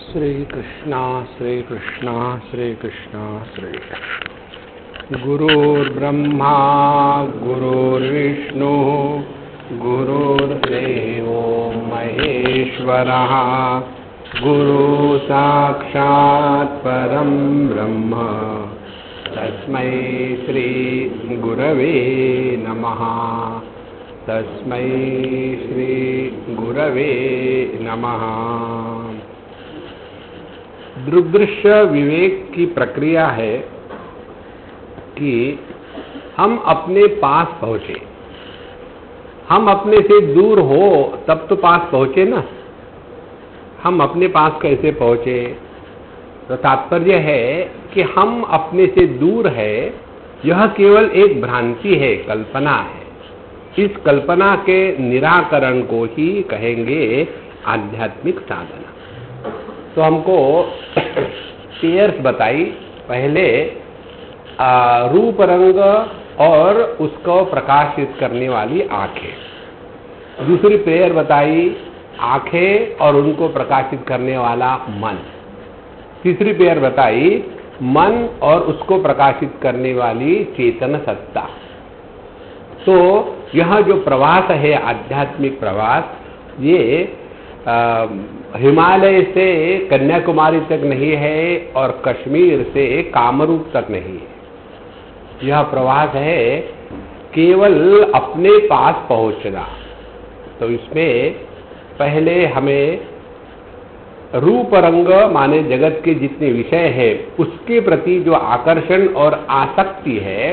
श्री कृष्णा श्री कृष्णा श्री कृष्णा श्री कृष्ण। गुरुर्ब्रह्मा गुरुर्विष्णु गुरुर्देवो महेश्वरः गुरु साक्षात् परं ब्रह्म तस्मै श्री गुरवे नमः। तस्मै श्री गुरवे नमः। दृग्दृश्य विवेक की प्रक्रिया है कि हम अपने पास पहुंचे। हम अपने से दूर हो तब तो पास पहुंचे ना। हम अपने पास कैसे पहुंचे? तो तात्पर्य है कि हम अपने से दूर है, यह केवल एक भ्रांति है, कल्पना है। इस कल्पना के निराकरण को ही कहेंगे आध्यात्मिक साधना। तो हमको पेयर्स बताई, पहले रूप रंग और उसको प्रकाशित करने वाली आंखें। दूसरी पेयर बताई आंखें और उनको प्रकाशित करने वाला मन। तीसरी पेयर बताई मन और उसको प्रकाशित करने वाली चेतन सत्ता। तो यह जो प्रवास है आध्यात्मिक प्रवास, ये हिमालय से कन्याकुमारी तक नहीं है और कश्मीर से कामरूप तक नहीं है। यह प्रवास है केवल अपने पास पहुंचना। तो इसमें पहले हमें रूप रंग माने जगत के जितने विषय है उसके प्रति जो आकर्षण और आसक्ति है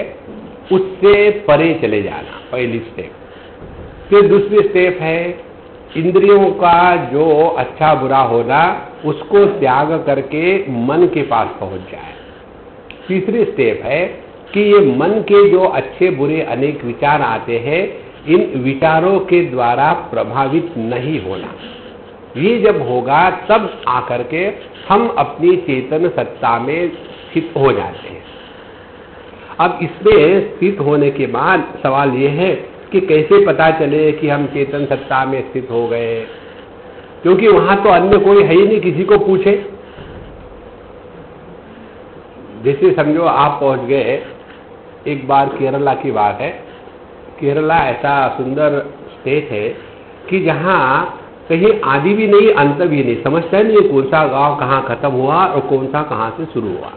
उससे परे चले जाना, पहली स्टेप। फिर दूसरी स्टेप है इंद्रियों का जो अच्छा बुरा होना उसको त्याग करके मन के पास पहुंच जाए। तीसरी स्टेप है कि ये मन के जो अच्छे बुरे अनेक विचार आते हैं, इन विचारों के द्वारा प्रभावित नहीं होना। ये जब होगा तब आकर के हम अपनी चेतन सत्ता में स्थित हो जाते हैं। अब इसमें स्थित होने के बाद सवाल ये है कि कैसे पता चले कि हम चेतन सत्ता में स्थित हो गए, क्योंकि वहां तो अन्य कोई है ही नहीं किसी को पूछे। जैसे समझो आप पहुंच गए, एक बार केरला की बात है। केरला ऐसा सुंदर स्टेट है कि जहां कहीं आदि भी नहीं अंत भी नहीं, समझता है नहीं कौन सा गांव कहां खत्म हुआ और कौन सा कहां से शुरू हुआ।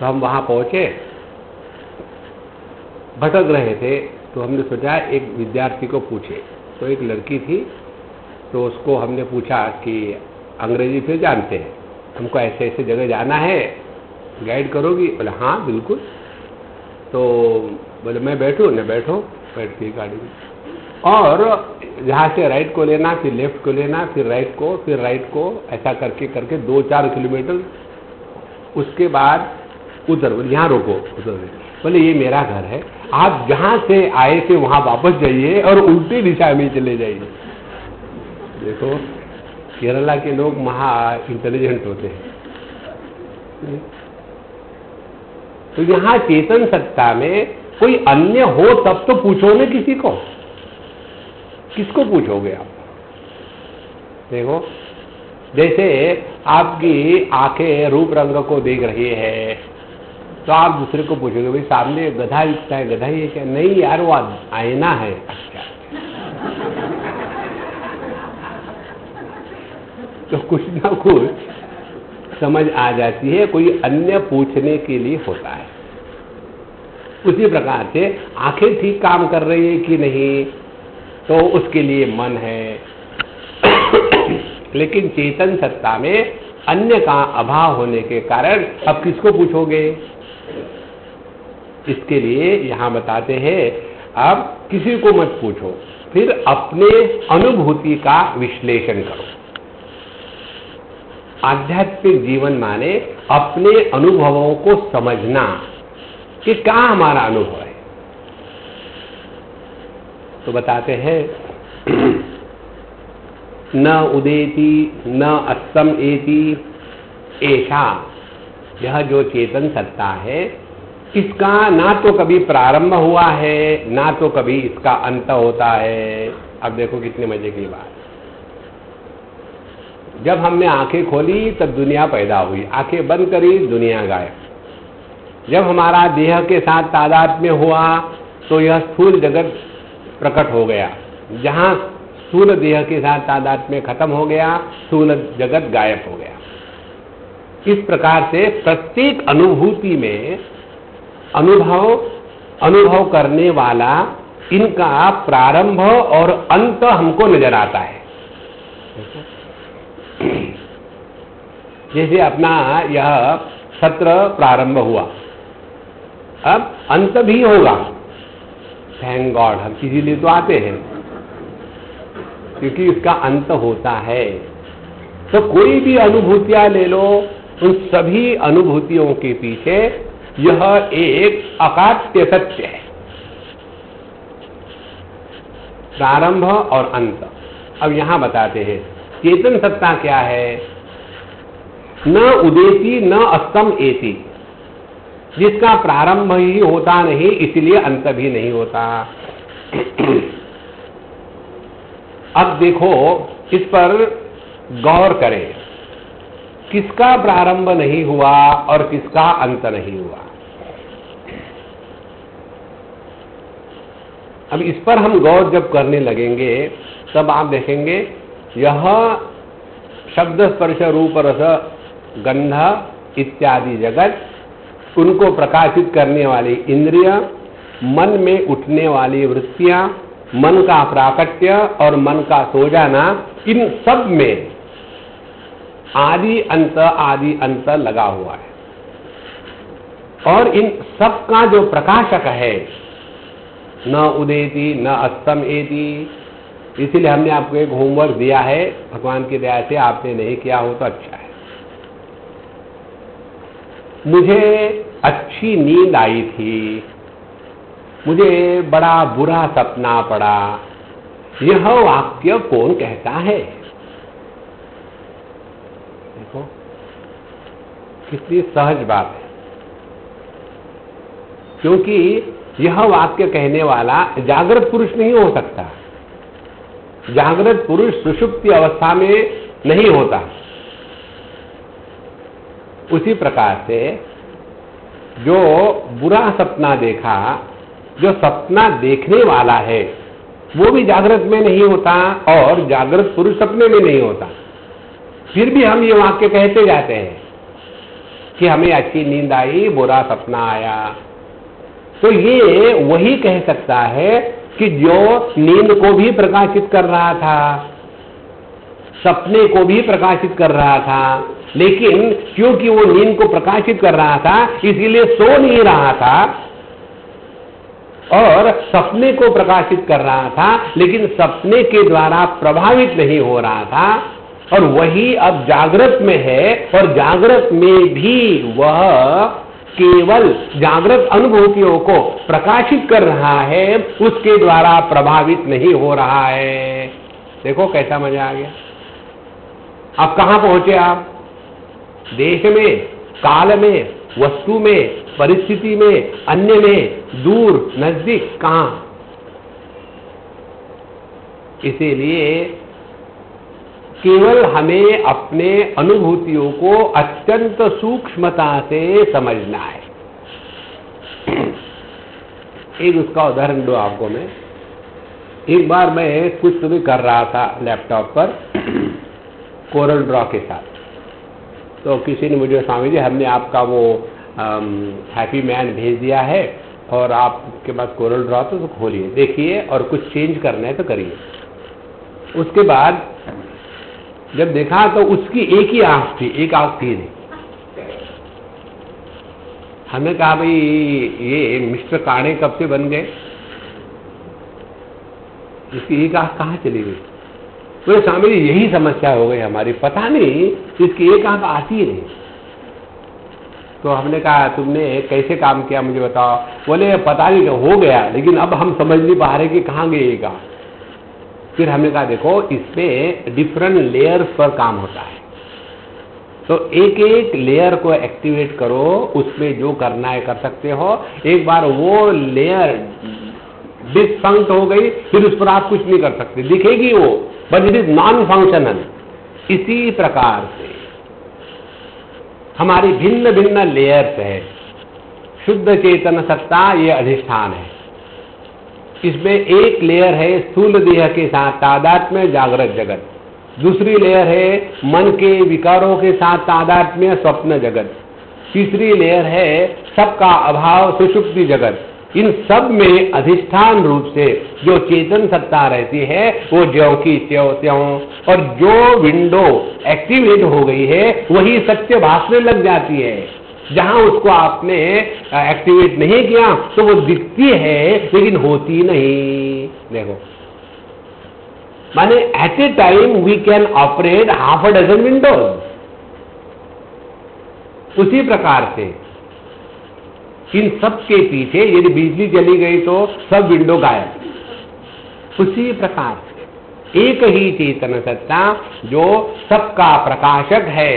तो हम वहां पहुंचे, भटक रहे थे, तो हमने सोचा एक विद्यार्थी को पूछे। तो एक लड़की थी, तो उसको हमने पूछा कि अंग्रेजी फिर जानते हैं, हमको ऐसे ऐसे जगह जाना है, गाइड करोगी? बोले हाँ बिल्कुल। तो बोले मैं बैठूँ? न बैठो, बैठ गई गाड़ी में। और जहाँ से राइट को लेना, फिर लेफ्ट को लेना, फिर राइट को, फिर राइट को, ऐसा करके करके 2-4 किलोमीटर। उसके बाद उधर बोले यहाँ रोको, उधर बोले ये मेरा घर है, आप जहां से आए थे वहां वापस जाइए और उल्टी दिशा में चले जाइए। देखो केरला के लोग महा इंटेलिजेंट होते हैं। तो यहां चेतन सत्ता में कोई अन्य हो तब तो पूछो ना किसी को। किसको पूछोगे आप? देखो जैसे आपकी आंखें रूप रंग को देख रही है, तो आप दूसरे को पूछोगे भाई सामने गधा दिखता है, गधा ही है क्या? नहीं यार वो आईना है। अच्छा तो कुछ ना कुछ समझ आ जाती है, कोई अन्य पूछने के लिए होता है। उसी प्रकार से आंखें ठीक काम कर रही है कि नहीं, तो उसके लिए मन है। लेकिन चेतन सत्ता में अन्य का अभाव होने के कारण अब किसको पूछोगे? इसके लिए यहां बताते हैं अब किसी को मत पूछो, फिर अपने अनुभूति का विश्लेषण करो। आध्यात्मिक जीवन माने अपने अनुभवों को समझना कि क्या हमारा अनुभव है। तो बताते हैं न उदेति न अस्सम एति ऐसा, यह जो चेतन सत्ता है इसका ना तो कभी प्रारंभ हुआ है ना तो कभी इसका अंत होता है। अब देखो कितने मजे की बात। जब हमने आंखें खोली तब दुनिया पैदा हुई, आंखें बंद करी दुनिया गायब। जब हमारा देह के साथ तादात्म्य हुआ तो यह स्थूल जगत प्रकट हो गया। जहाँ स्थूल देह के साथ तादात्म्य खत्म हो गया, स्थूल जगत गायब हो गया। इस प्रकार से प्रत्येक अनुभूति में अनुभव करने वाला इनका प्रारंभ और अंत हमको नजर आता है। जैसे अपना यह सत्र प्रारंभ हुआ, अब अंत भी होगा। थैंक गॉड, हम इसीलिए तो आते हैं क्योंकि इसका अंत होता है। तो कोई भी अनुभूतियां ले लो, उन सभी अनुभूतियों के पीछे यह एक अकाट्य सत्य है, प्रारंभ और अंत। अब यहां बताते हैं चेतन सत्ता क्या है। न उदेति न अस्तम एति, जिसका प्रारंभ ही होता नहीं इसलिए अंत भी नहीं होता। अब देखो, इस पर गौर करें, किसका प्रारंभ नहीं हुआ और किसका अंत नहीं हुआ। अब इस पर हम गौर जब करने लगेंगे तब आप देखेंगे यह शब्द स्पर्श रूप रस गंध इत्यादि जगत, उनको प्रकाशित करने वाली इंद्रिय, मन में उठने वाली वृत्तियां, मन का प्राकट्य और मन का सो जाना, इन सब में आदि अंत लगा हुआ है। और इन सब का जो प्रकाशक है, न उदेति न अस्तम एति। इसीलिए हमने आपको एक होमवर्क दिया है, भगवान की दया से आपने नहीं किया हो तो अच्छा है। मुझे अच्छी नींद आई थी, मुझे बड़ा बुरा सपना पड़ा, यह वाक्य कौन कहता है? देखो कितनी सहज बात है, क्योंकि यह वाक्य कहने वाला जागृत पुरुष नहीं हो सकता। जागृत पुरुष सुषुप्ति अवस्था में नहीं होता। उसी प्रकार से जो बुरा सपना देखा, जो सपना देखने वाला है वो भी जागृत में नहीं होता और जागृत पुरुष सपने में नहीं होता। फिर भी हम ये वाक्य कहते जाते हैं कि हमें अच्छी नींद आई, बुरा सपना आया। तो ये वही कह सकता है कि जो नींद को भी प्रकाशित कर रहा था, सपने को भी प्रकाशित कर रहा था, लेकिन क्योंकि वो नींद को प्रकाशित कर रहा था इसीलिए सो नहीं रहा था, और सपने को प्रकाशित कर रहा था लेकिन सपने के द्वारा प्रभावित नहीं हो रहा था। और वही अब जागृत में है और जागृत में भी वह केवल जागृत अनुभूतियों को प्रकाशित कर रहा है, उसके द्वारा प्रभावित नहीं हो रहा है। देखो कैसा मजा आ गया। अब कहां पहुंचे आप? देश में, काल में, वस्तु में, परिस्थिति में, अन्य में, दूर नजदीक, कहां? इसीलिए केवल हमें अपने अनुभूतियों को अत्यंत सूक्ष्मता से समझना है। एक उसका उदाहरण दो आपको मैं। एक बार मैं कुछ भी कर रहा था लैपटॉप पर कोरल ड्रॉ के साथ, तो किसी ने मुझे, स्वामी जी हमने आपका वो हैप्पी मैन भेज दिया है और आपके पास कोरल ड्रॉ तो खोलिए देखिए और कुछ चेंज करना है तो करिए। उसके बाद जब देखा तो उसकी एक ही आंख थी, एक आंख थी नहीं। हमने कहा भाई ये मिस्टर काणे कब से बन गए, इसकी एक आंख कहाँ चली गई? तो स्वामी जी यही समस्या हो गई हमारी, पता नहीं इसकी एक आंख आती ही नहीं। तो हमने कहा तुमने कैसे काम किया मुझे बताओ। बोले पता नहीं हो गया, लेकिन अब हम समझ नहीं पा रहे कि कहाँ गई एक आंख। फिर हमने कहा देखो इसमें डिफरेंट लेयर्स पर काम होता है, तो एक एक लेयर को एक्टिवेट करो, उसमें जो करना है कर सकते हो। एक बार वो लेयर डिसफंक्ट हो गई फिर उस पर आप कुछ नहीं कर सकते, दिखेगी वो but it is non functional. इसी प्रकार से हमारी भिन्न भिन्न लेयर्स है। शुद्ध चेतन सत्ता ये अधिष्ठान है। इसमें एक लेयर है स्थूल देह के साथ तादात्म्य जागृत जगत, दूसरी लेयर है मन के विकारों के साथ तादात्म्य स्वप्न जगत, तीसरी लेयर है सबका अभाव सुषुप्ति जगत। इन सब में अधिष्ठान रूप से जो चेतन सत्ता रहती है वो ज्यों की त्यों त्यों, और जो विंडो एक्टिवेट हो गई है वही सत्य भासने लग जाती है। जहां उसको आपने एक्टिवेट नहीं किया तो वो दिखती है लेकिन होती नहीं। देखो, माने at a time we can operate half a dozen windows. उसी प्रकार से इन सब के पीछे यदि बिजली चली गई तो सब विंडो गायब। उसी प्रकार से एक ही चेतन सत्ता जो सबका प्रकाशक है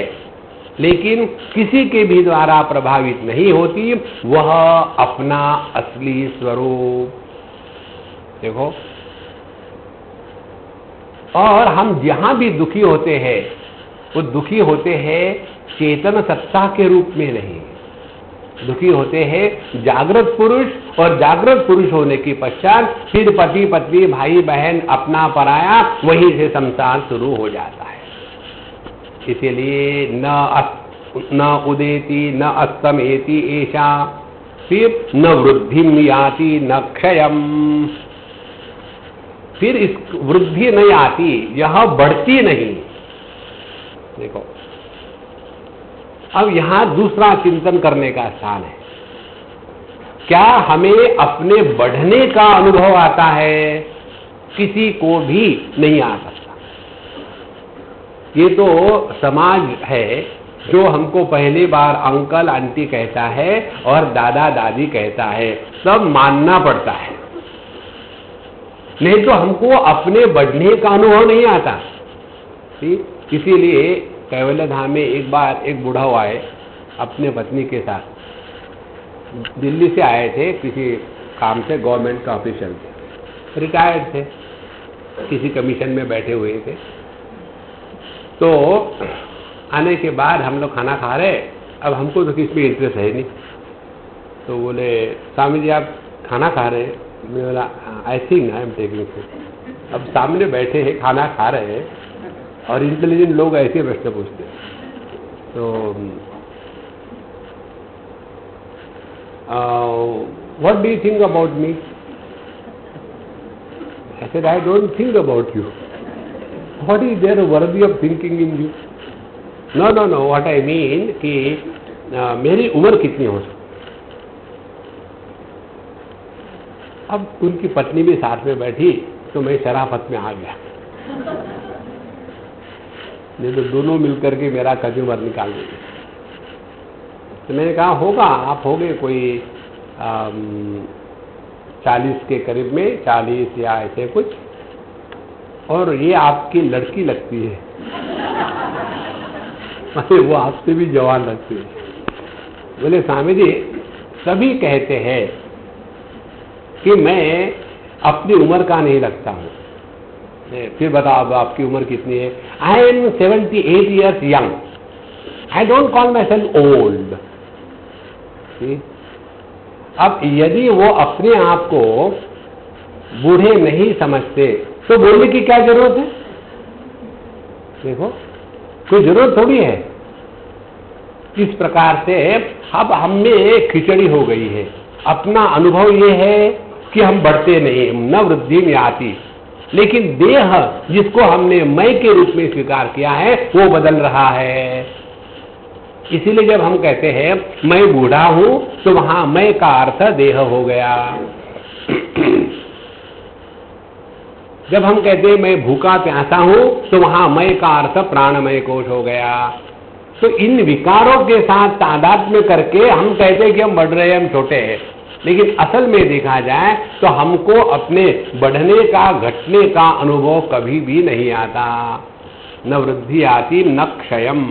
लेकिन किसी के भी द्वारा प्रभावित नहीं होती, वह अपना असली स्वरूप। देखो, और हम जहां भी दुखी होते हैं वो दुखी होते हैं चेतन सत्ता के रूप में नहीं, दुखी होते हैं जागृत पुरुष, और जागृत पुरुष होने के पश्चात फिर पति पत्नी भाई बहन अपना पराया, वहीं से संसार शुरू हो जाता है। इसलिए न उदेति न अस्तमेति ऐसा, फिर न वृद्धिम याति न क्षयम, फिर इस वृद्धि नहीं आती, यह बढ़ती नहीं। देखो, अब यहां दूसरा चिंतन करने का स्थान है। क्या हमें अपने बढ़ने का अनुभव आता है? किसी को भी नहीं आ सकता। ये तो समाज है जो हमको पहली बार अंकल आंटी कहता है और दादा दादी कहता है, सब मानना पड़ता है, नहीं तो हमको अपने बढ़ने का अनुभव नहीं आता। इसीलिए कैवल्य धाम में एक बार एक बूढ़ा आए अपने पत्नी के साथ, दिल्ली से आए थे किसी काम से, गवर्नमेंट का ऑफिशियल थे, रिटायर्ड थे, किसी कमीशन में बैठे हुए थे। तो आने के बाद हम लोग खाना खा रहे, अब हमको तो किसी में इंटरेस्ट है नहीं, तो बोले स्वामी जी आप खाना खा रहे हैं? मैं बोला I think I am taking food. अब सामने बैठे हैं खाना खा रहे हैं और इंटेलिजेंट लोग ऐसे प्रश्न पूछते हैं। तो what do you think about me? I said I don't think about you. What is there worthy of thinking in you? No no no, what I mean कि मेरी उम्र कितनी हो सकती। अब उनकी पत्नी भी साथ में बैठी तो मैं शराफत में आ गया, नहीं तो दोनों मिलकर के मेरा कंज्यूमर निकाल देंगे। तो मैंने कहा होगा, आप हो गए कोई 40 के करीब में, 40 या ऐसे कुछ, और ये आपकी लड़की लगती है। अरे वो आपसे भी जवान लगती है। बोले स्वामी जी सभी कहते हैं कि मैं अपनी उम्र का नहीं लगता हूँ। फिर बताओ अब आपकी उम्र कितनी है? I am 78 years young, I don't call my self old. अब यदि वो अपने आप को बूढ़े नहीं समझते तो बोलने की क्या जरूरत है? देखो, कोई जरूरत थोड़ी है। इस प्रकार से अब हम में खिचड़ी हो गई है। अपना अनुभव ये है कि हम बढ़ते नहीं, न वृद्धि में आती, लेकिन देह जिसको हमने मैं के रूप में स्वीकार किया है वो बदल रहा है। इसीलिए जब हम कहते हैं मैं बूढ़ा हूं तो वहां मैं का अर्थ देह हो गया। जब हम कहते हैं मैं भूखा प्यासा हूं तो वहां मैं का अर्थ प्राणमय कोश हो गया। तो इन विकारों के साथ तादात्म्य करके हम कहते हैं कि हम बढ़ रहे हैं, हम छोटे हैं, लेकिन असल में देखा जाए तो हमको अपने बढ़ने का घटने का अनुभव कभी भी नहीं आता। न वृद्धि आती न क्षयम,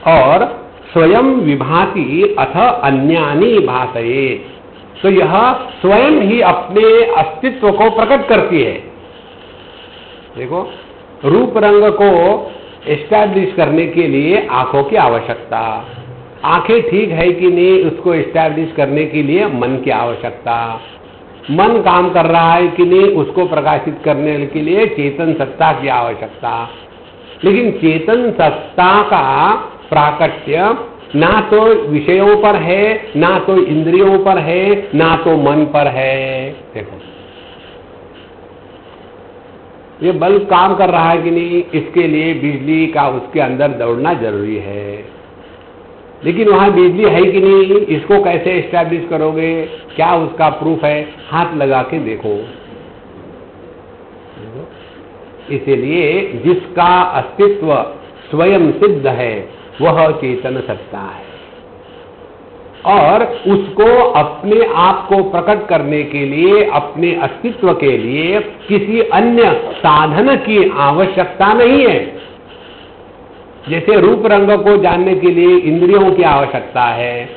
और स्वयं विभाति अथ अन्यानि भासये, तो यह स्वयं ही अपने अस्तित्व को प्रकट करती है। देखो, रूप रंग को एस्टैब्लिश करने के लिए आंखों की आवश्यकता, आंखें ठीक है कि नहीं उसको एस्टैब्लिश करने के लिए मन की आवश्यकता, मन काम कर रहा है कि नहीं उसको प्रकाशित करने के लिए चेतन सत्ता की आवश्यकता। लेकिन चेतन सत्ता का प्राकट्य ना तो विषयों पर है, ना तो इंद्रियों पर है, ना तो मन पर है। देखो ये बल्ब काम कर रहा है कि नहीं, इसके लिए बिजली का उसके अंदर दौड़ना जरूरी है। लेकिन वहां बिजली है कि नहीं, इसको कैसे एस्टैब्लिश करोगे, क्या उसका प्रूफ है, हाथ लगा के देखो। इसीलिए जिसका अस्तित्व स्वयं सिद्ध है वह चेतन सत्ता है, और उसको अपने आप को प्रकट करने के लिए, अपने अस्तित्व के लिए किसी अन्य साधन की आवश्यकता नहीं है। जैसे रूप रंग को जानने के लिए इंद्रियों की आवश्यकता है,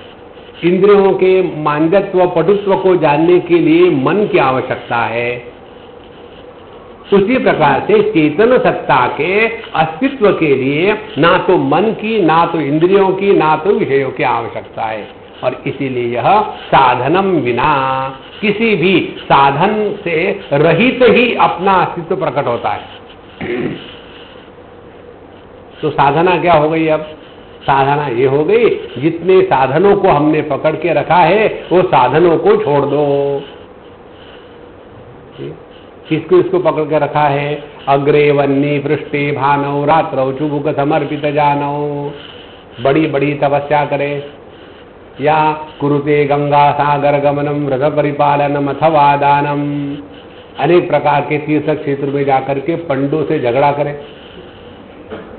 इंद्रियों के मांजत्व पटुत्व को जानने के लिए मन की आवश्यकता है, उसी प्रकार से चेतन सत्ता के अस्तित्व के लिए ना तो मन की, ना तो इंद्रियों की, ना तो विषयों की आवश्यकता है। और इसीलिए यह साधनम बिना, किसी भी साधन से रहित ही अपना अस्तित्व प्रकट होता है। तो साधना क्या हो गई? अब साधना ये हो गई, जितने साधनों को हमने पकड़ के रखा है वो साधनों को छोड़ दो। किसको इसको पकड़ के रखा है? अग्रे वन्नी पृष्ठे भानौ रात्रौ चुबुक समर्पित जानौ, बड़ी बड़ी तपस्या करे, या कुरुते गंगा सागर गमनम रथ परिपालनम अथवा दानम, अनेक प्रकार के तीर्थ क्षेत्र में जाकर के पंडों से झगड़ा करे।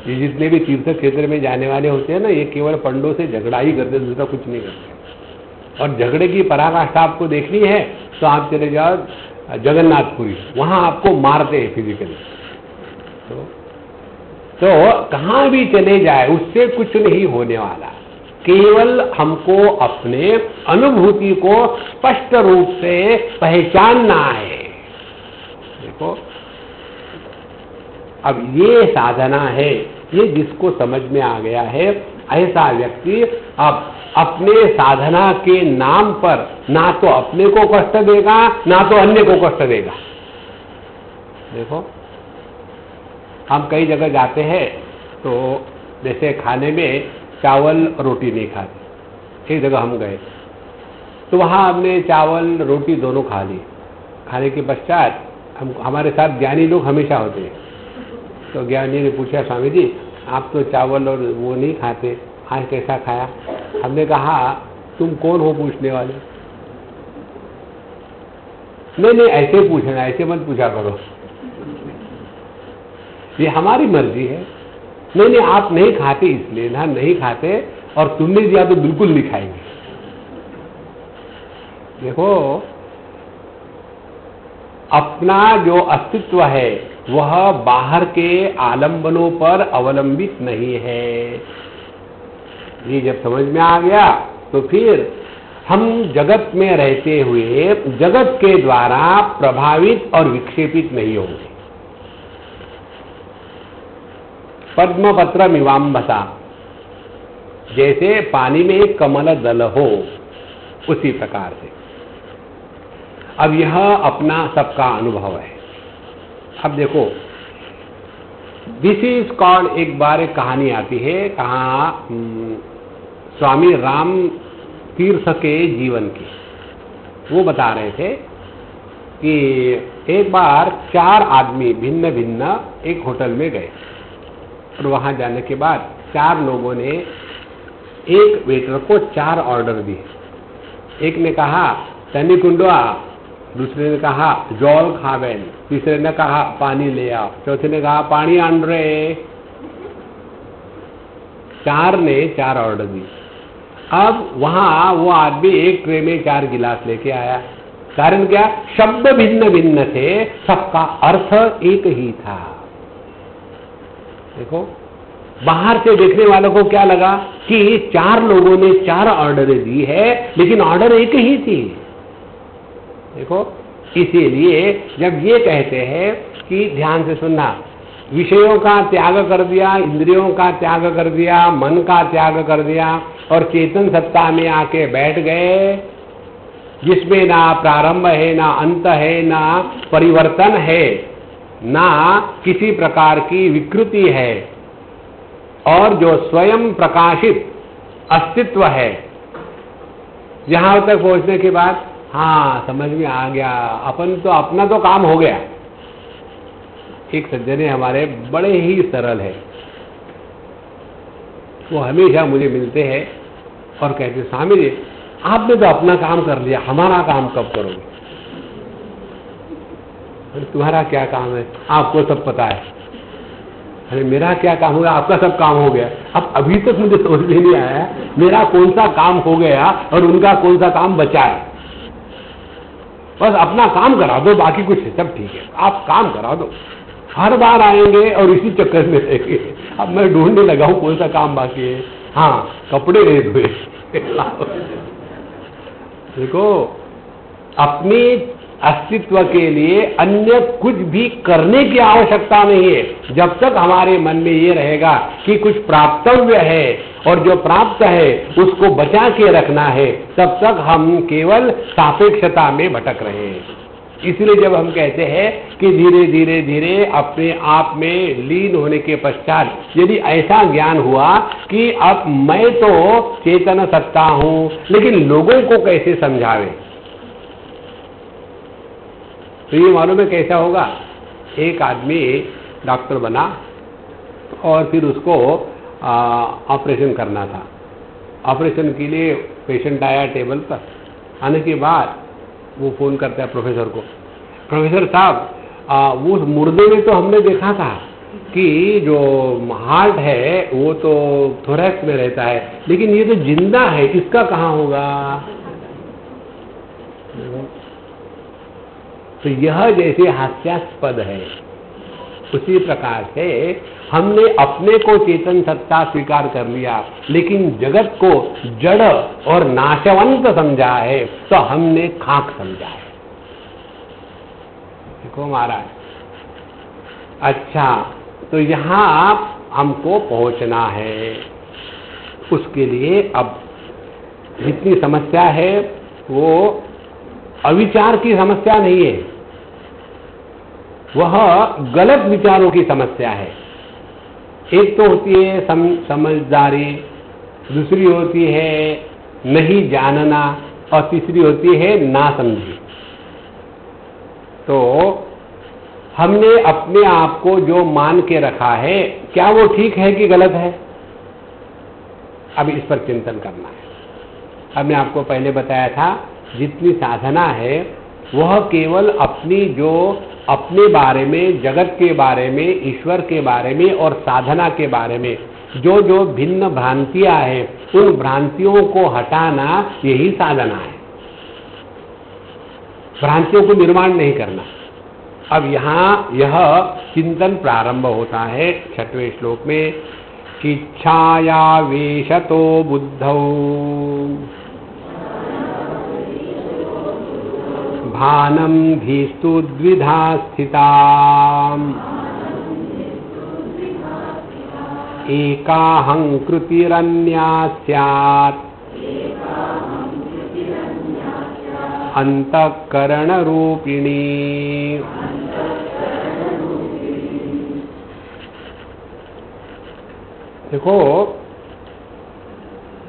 ये जितने भी तीर्थ क्षेत्र में जाने वाले होते हैं ना, ये केवल पंडों से झगड़ा ही करते, दूसरा कुछ नहीं करते। और झगड़े की पराकाष्ठा आपको देखनी है तो आप चले जाओ जगन्नाथपुरी, वहां आपको मारते हैं फिजिकली। तो कहां भी चले जाए उससे कुछ नहीं होने वाला, केवल हमको अपने अनुभूति को स्पष्ट रूप से पहचानना है। देखो अब ये साधना है, ये जिसको समझ में आ गया है, ऐसा व्यक्ति अब अपने साधना के नाम पर ना तो अपने को कष्ट देगा, ना तो अन्य को कष्ट देगा। देखो हम कई जगह जाते हैं तो जैसे खाने में चावल रोटी नहीं खाते। एक जगह हम गए तो वहां हमने चावल रोटी दोनों खा ली। खाने के पश्चात हमारे साथ ज्ञानी लोग हमेशा होते हैं, तो ज्ञानी ने पूछा, स्वामी जी आप तो चावल और वो नहीं खाते, आज कैसा खाया? हमने कहा तुम कौन हो पूछने वाले? नहीं ऐसे पूछना, ऐसे मत पूछा करो, ये हमारी मर्जी है। नहीं आप नहीं खाते इसलिए ना नहीं खाते, और तुमने दिया तो बिल्कुल नहीं खाएंगे। देखो अपना जो अस्तित्व है वह बाहर के आलंबनों पर अवलंबित नहीं है। ये जब समझ में आ गया तो फिर हम जगत में रहते हुए जगत के द्वारा प्रभावित और विक्षेपित नहीं होंगे। पद्मपत्र मिवाम्भसा, जैसे पानी में एक कमल दल हो, उसी प्रकार से अब यह अपना सबका अनुभव है। अब देखो दिस इज कॉल्ड, एक बार एक कहानी आती है, कहाँ स्वामी राम तीर्थ के जीवन की। वो बता रहे थे कि एक बार 4 आदमी भिन्न भिन्न एक होटल में गए, और वहां जाने के बाद 4 लोगों ने एक वेटर को 4 ऑर्डर दिए। एक ने कहा तनी कुंडवा, दूसरे ने कहा जौल खावेन, तीसरे ने कहा पानी ले आओ, चौथे ने कहा पानी आन रहे। 4 ने 4 ऑर्डर दिए। अब वहां वो आदमी एक ट्रे में 4 गिलास लेके आया। कारण क्या? शब्द भिन्न भिन्न थे, सबका अर्थ एक ही था। देखो बाहर से देखने वालों को क्या लगा कि 4 लोगों ने 4 ऑर्डर दी है, लेकिन ऑर्डर एक ही थी। देखो इसीलिए जब ये कहते हैं कि ध्यान से सुनना विषयों का त्याग कर दिया, इंद्रियों का त्याग कर दिया, मन का त्याग कर दिया और चेतन सत्ता में आके बैठ गए, जिसमें ना प्रारंभ है, ना अंत है, ना परिवर्तन है, ना किसी प्रकार की विकृति है, और जो स्वयं प्रकाशित अस्तित्व है, यहां तक पहुंचने के बाद हाँ समझ में आ गया, अपन तो अपना तो काम हो गया। एक सज्जन हमारे बड़े ही सरल है, वो हमेशा मुझे मिलते हैं और कहते, स्वामी जी आपने तो अपना काम कर लिया, हमारा काम कब करोगे? अरे तुम्हारा क्या काम है, आपको सब पता है। अरे मेरा क्या काम होगा, आपका सब काम हो गया। अब अभी तक मुझे समझ में नहीं आया मेरा कौन सा काम हो गया और उनका कौन सा काम बचा है। बस अपना काम करा दो, बाकी कुछ सब ठीक है, आप काम करा दो। हर बार आएंगे और इसी चक्कर में रहेंगे। अब मैं ढूंढने लगा हूं कौन सा काम बाकी है। हाँ, कपड़े नहीं धोए। देखो, अपनी अस्तित्व के लिए अन्य कुछ भी करने की आवश्यकता नहीं है। जब तक हमारे मन में ये रहेगा कि कुछ प्राप्तव्य है और जो प्राप्त है उसको बचा के रखना है, तब तक हम केवल सापेक्षता में भटक रहे हैं। इसलिए जब हम कहते हैं कि धीरे धीरे धीरे अपने आप में लीन होने के पश्चात यदि ऐसा ज्ञान हुआ कि अब मैं तो चेतन सत्ता हूं, लेकिन लोगों को कैसे समझावे, तो ये मालूम है कैसा होगा। एक आदमी डॉक्टर बना और फिर उसको ऑपरेशन करना था। ऑपरेशन के लिए पेशेंट आया टेबल पर, आने के बाद वो फोन करता है प्रोफेसर को, प्रोफेसर साहब वो मुर्दे में तो हमने देखा था कि जो हार्ट है वो तो थोरैक्स में रहता है, लेकिन ये तो जिंदा है, इसका कहाँ होगा? तो यह जैसे हास्यास्पद है, उसी प्रकार से हमने अपने को चेतन सत्ता स्वीकार कर लिया, लेकिन जगत को जड़ और नाशवंत समझा है, तो हमने खाक समझा है। देखो महाराज, अच्छा तो यहां हमको पहुंचना है। उसके लिए अब जितनी समस्या है वो अविचार की समस्या नहीं है, वह गलत विचारों की समस्या है। एक तो होती है समझदारी, दूसरी होती है नहीं जानना, और तीसरी होती है नासमझी। तो हमने अपने आप को जो मान के रखा है, क्या वो ठीक है कि गलत है? अब इस पर चिंतन करना है। अब मैं आपको पहले बताया था, जितनी साधना है वह केवल अपनी जो अपने बारे में, जगत के बारे में, ईश्वर के बारे में और साधना के बारे में जो जो भिन्न भ्रांतियां हैं, उन भ्रांतियों को हटाना यही साधना है। भ्रांतियों को निर्माण नहीं करना। अब यहाँ यह चिंतन प्रारंभ होता है 6वें श्लोक में, इच्छाया वेशतो बुद्धौ भानम धीस्तु द्विधा स्थिता एकाहंकृतिरन्या स्यात् अंतःकरण रूपिणी। देखो,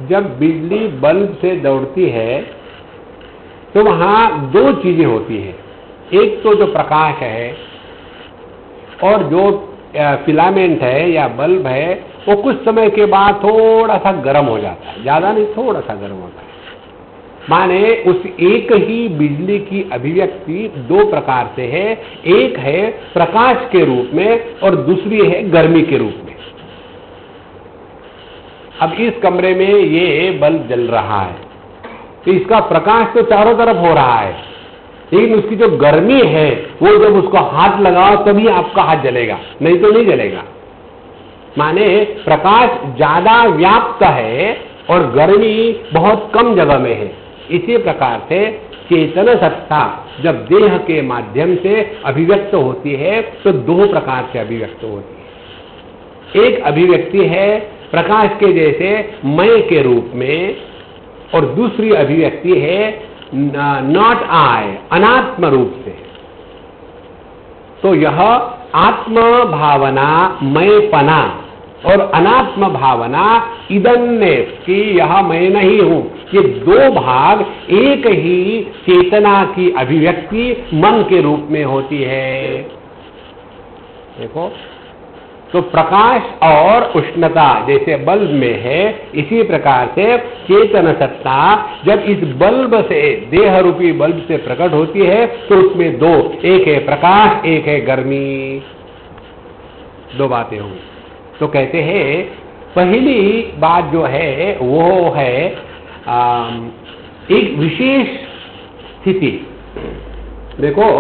जब बिजली बल्ब से दौड़ती है तो वहां दो चीजें होती है। एक तो जो प्रकाश है और जो फिलामेंट है या बल्ब है, वो कुछ समय के बाद थोड़ा सा गर्म हो जाता है, ज्यादा नहीं, थोड़ा सा गर्म होता है। माने उस एक ही बिजली की अभिव्यक्ति दो प्रकार से है, एक है प्रकाश के रूप में और दूसरी है गर्मी के रूप में। अब इस कमरे में ये बल्ब जल रहा है तो इसका प्रकाश तो चारों तरफ हो रहा है, लेकिन उसकी जो गर्मी है वो जब उसको हाथ लगाओ तभी आपका हाथ जलेगा, नहीं तो नहीं जलेगा। माने प्रकाश ज्यादा व्याप्त है और गर्मी बहुत कम जगह में है। इसी प्रकार से चेतन सत्ता जब देह के माध्यम से अभिव्यक्त होती है तो दो प्रकार से अभिव्यक्त होती है। एक अभिव्यक्ति है प्रकाश के जैसे मय के रूप में, और दूसरी अभिव्यक्ति है नॉट आई, अनात्म रूप से। तो यह आत्म भावना मयपना और अनात्म भावना इदन्ने कि यह मैं नहीं हूं, ये दो भाग एक ही चेतना की अभिव्यक्ति मन के रूप में होती है। देखो, तो प्रकाश और उष्णता जैसे बल्ब में है, इसी प्रकार से चेतन सत्ता जब इस बल्ब से, देह रूपी बल्ब से प्रकट होती है तो उसमें दो, एक है प्रकाश, एक है गर्मी, दो बातें होंगी। तो कहते हैं पहली बात जो है वो है एक विशेष स्थिति। देखो,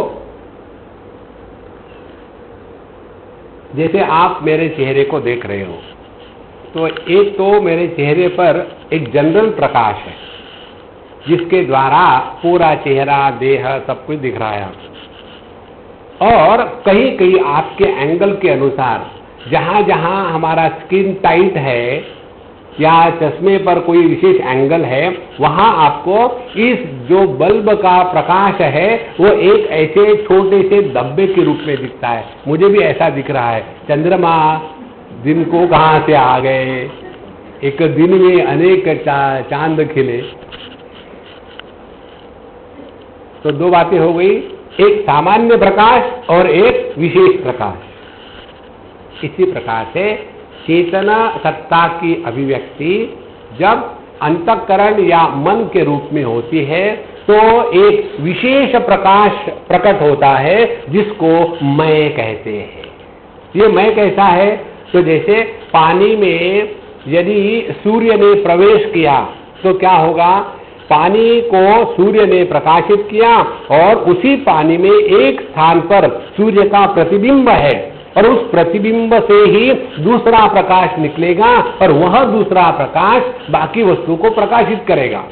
जैसे आप मेरे चेहरे को देख रहे हो, तो एक तो मेरे चेहरे पर एक जनरल प्रकाश है जिसके द्वारा पूरा चेहरा, देह सब कुछ दिख रहा है। और कहीं कहीं आपके एंगल के अनुसार जहां जहां हमारा स्किन टाइट है या चश्मे पर कोई विशेष एंगल है, वहां आपको इस जो बल्ब का प्रकाश है वो एक ऐसे छोटे से धब्बे के रूप में दिखता है। मुझे भी ऐसा दिख रहा है। चंद्रमा दिन को कहां से आ गए, एक दिन में अनेक चांद खिले। तो दो बातें हो गई, एक सामान्य प्रकाश और एक विशेष प्रकाश। इसी प्रकार से चेतना सत्ता की अभिव्यक्ति जब अंतःकरण या मन के रूप में होती है तो एक विशेष प्रकाश प्रकट होता है जिसको मैं कहते हैं। ये मैं कैसा है? तो जैसे पानी में यदि सूर्य ने प्रवेश किया तो क्या होगा? पानी को सूर्य ने प्रकाशित किया और उसी पानी में एक स्थान पर सूर्य का प्रतिबिंब है और उस प्रतिबिंब से ही दूसरा प्रकाश निकलेगा और वह दूसरा प्रकाश बाकी वस्तु को प्रकाशित करेगा।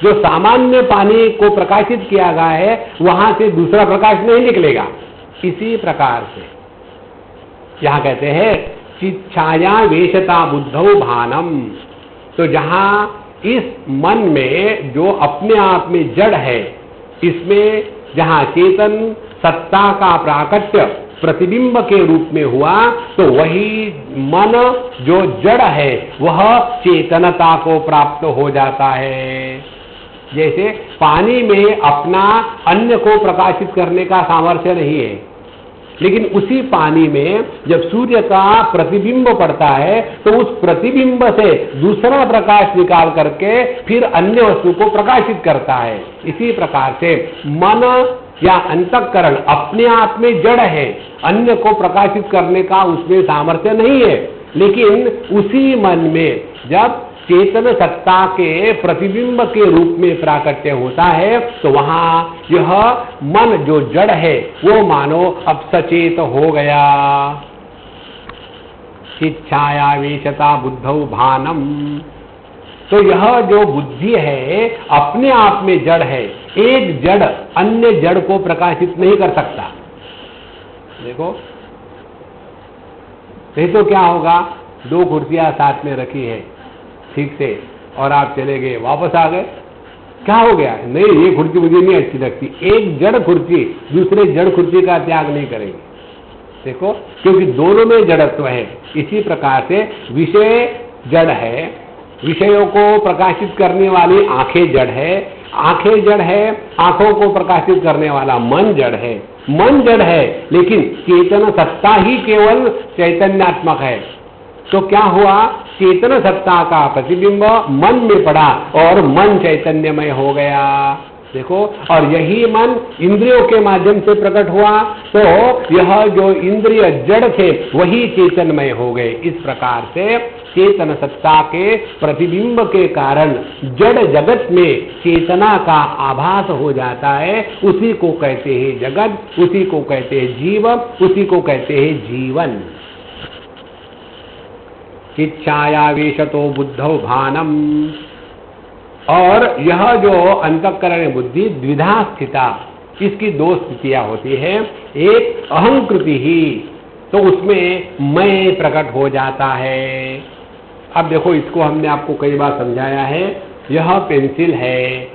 जो सामान्य पानी को प्रकाशित किया गया है वहां से दूसरा प्रकाश नहीं निकलेगा। इसी प्रकार से यहां कहते हैं चिच्छाया वेशता बुद्धौ भानम। तो जहां इस मन में जो अपने आप में जड़ है, इसमें जहां चेतन सत्ता का प्राकट्य प्रतिबिंब के रूप में हुआ तो वही मन जो जड़ है वह चेतनता को प्राप्त हो जाता है। जैसे पानी में अपना अन्य को प्रकाशित करने का सामर्थ्य नहीं है, लेकिन उसी पानी में जब सूर्य का प्रतिबिंब पड़ता है तो उस प्रतिबिंब से दूसरा प्रकाश निकाल करके फिर अन्य वस्तु को प्रकाशित करता है। इसी प्रकार से मन या अंतःकरण अपने आप में जड़ है, अन्य को प्रकाशित करने का उसमें सामर्थ्य नहीं है, लेकिन उसी मन में जब चेतन सत्ता के प्रतिबिंब के रूप में प्राकट्य होता है तो वहां यह मन जो जड़ है वो मानो अब सचेत हो गया। चिच्छाया वेशता बुद्धौ भानम। तो यह जो बुद्धि है अपने आप में जड़ है, एक जड़ अन्य जड़ को प्रकाशित नहीं कर सकता। देखो, नहीं तो क्या होगा? दो कुर्सियां साथ में रखी है ठीक से और आप चले गए, वापस आ गए, क्या हो गया? नहीं, ये कुर्सी मुझे नहीं अच्छी लगती। एक जड़ कुर्सी दूसरे जड़ कुर्सी का त्याग नहीं करेगी। देखो, क्योंकि दोनों में जड़त्व है। इसी प्रकार से विषय जड़ है, विषयों को प्रकाशित करने वाली आंखें जड़ है, आंखें जड़ है, आंखों को प्रकाशित करने वाला मन जड़ है, मन जड़ है, लेकिन चेतन सत्ता ही केवल चैतन्यात्मक है। तो क्या हुआ? चेतन सत्ता का प्रतिबिंब मन में पड़ा और मन चैतन्यमय हो गया। देखो, और यही मन इंद्रियों के माध्यम से प्रकट हुआ तो यह जो इंद्रिय जड़ थे वही चेतनमय हो गए। इस प्रकार से चेतन सत्ता के प्रतिबिंब के कारण जड़ जगत में चेतना का आभास हो जाता है। उसी को कहते हैं जगत, उसी को कहते हैं जीव, उसी को कहते हैं जीवन। चिच्छाया वेशतो बुद्धौ भानम। और यह जो अंतःकरण बुद्धि द्विधा स्थिता, इसकी दो स्थितियां होती हैं। एक अहंकृति ही, तो उसमें मैं प्रकट हो जाता है। अब देखो, इसको हमने आपको कई बार समझाया है। यह पेंसिल है।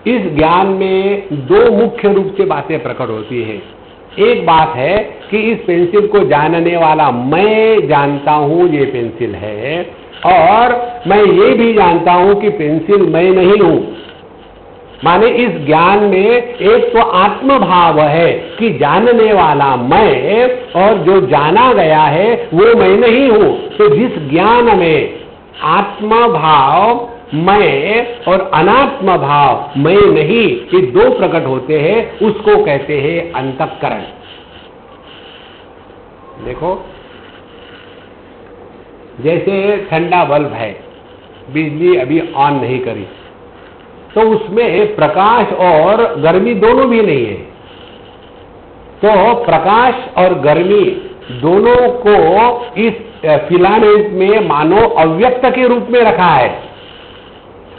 इस ज्ञान में दो मुख्य रूप से बातें प्रकट होती हैं। एक बात है कि इस पेंसिल को जानने वाला मैं जानता हूं ये पेंसिल है, और मैं ये भी जानता हूं कि पेंसिल मैं नहीं हूं। माने इस ज्ञान में एक तो आत्म भाव है कि जानने वाला मैं, और जो जाना गया है वो मैं नहीं हूं। तो जिस ज्ञान में आत्म भाव मैं और अनात्म भाव मैं नहीं, ये दो प्रकट होते हैं, उसको कहते हैं अंतःकरण। देखो, जैसे ठंडा बल्ब है, बिजली अभी ऑन नहीं करी, तो उसमें प्रकाश और गर्मी दोनों भी नहीं है। तो प्रकाश और गर्मी दोनों को इस फिलामेंट में मानो अव्यक्त के रूप में रखा है,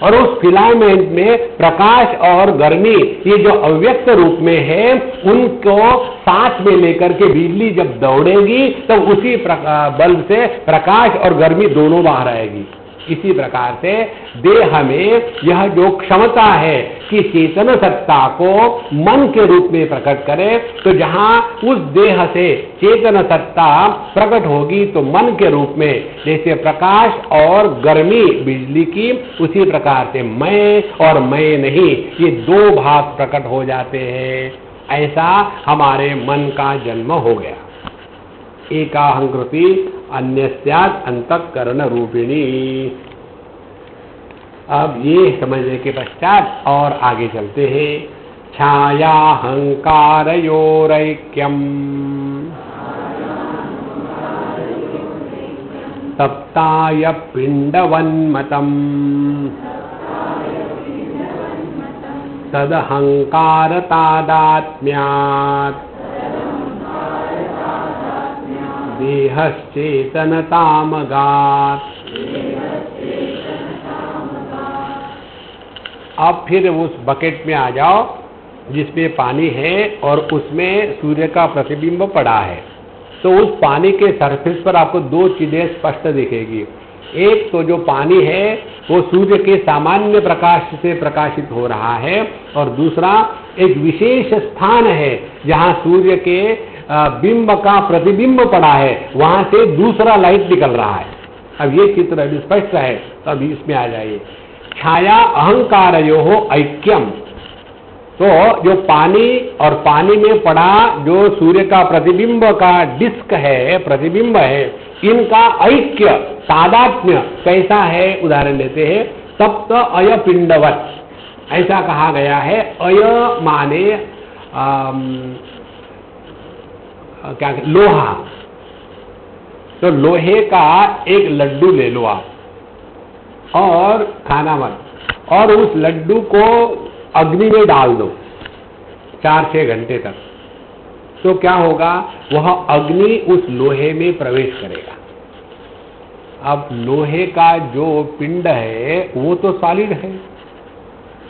और उस फिलामेंट में प्रकाश और गर्मी ये जो अव्यक्त रूप में है, उनको साथ में लेकर के बिजली जब दौड़ेगी तो उसी बल्ब से प्रकाश और गर्मी दोनों बाहर आएगी। इसी प्रकार से देह में यह जो क्षमता है कि चेतन सत्ता को मन के रूप में प्रकट करे, तो जहां उस देह से चेतन सत्ता प्रकट होगी तो मन के रूप में, जैसे प्रकाश और गर्मी बिजली की, उसी प्रकार से मैं और मैं नहीं, ये दो भाग प्रकट हो जाते हैं। ऐसा हमारे मन का जन्म हो गया। एकाहंकृति अन्यस्यात् अंतःकरण रूपिणी। अब ये समझने के पश्चात और आगे चलते हैं। छायाहंकारयोरैक्यम तप्ताय पिंडवन्मतम् तदहंकार तादात्म्यात् देहश्चेतनतामगात्। अब फिर उस बकेट में आ जाओ जिसमें पानी है और उसमें सूर्य का प्रतिबिंब पड़ा है। तो उस पानी के सरफेस पर आपको दो चीजें स्पष्ट दिखेगी। एक तो जो पानी है वो सूर्य के सामान्य प्रकाश से प्रकाशित हो रहा है, और दूसरा एक विशेष स्थान है जहां सूर्य के बिंब का प्रतिबिंब पड़ा है, वहां से दूसरा लाइट निकल रहा है। अब ये चित्र स्पष्ट है, तो अभी इसमें आ जाइए। छाया अहंकारयोः ऐक्यम, तो जो पानी और पानी में पड़ा जो सूर्य का प्रतिबिंब का डिस्क है, प्रतिबिंब है, इनका ऐक्य तादात्म्य कैसा है, उदाहरण लेते हैं। तप्त अय पिंडवत, ऐसा कहा गया है। अय माने क्या, लोहा। तो लोहे का एक लड्डू ले लो आप, और खाना मत, और उस लड्डू को अग्नि में डाल दो 4-6 घंटे तक। तो क्या होगा, वह अग्नि उस लोहे में प्रवेश करेगा। अब लोहे का जो पिंड है वो तो सॉलिड है,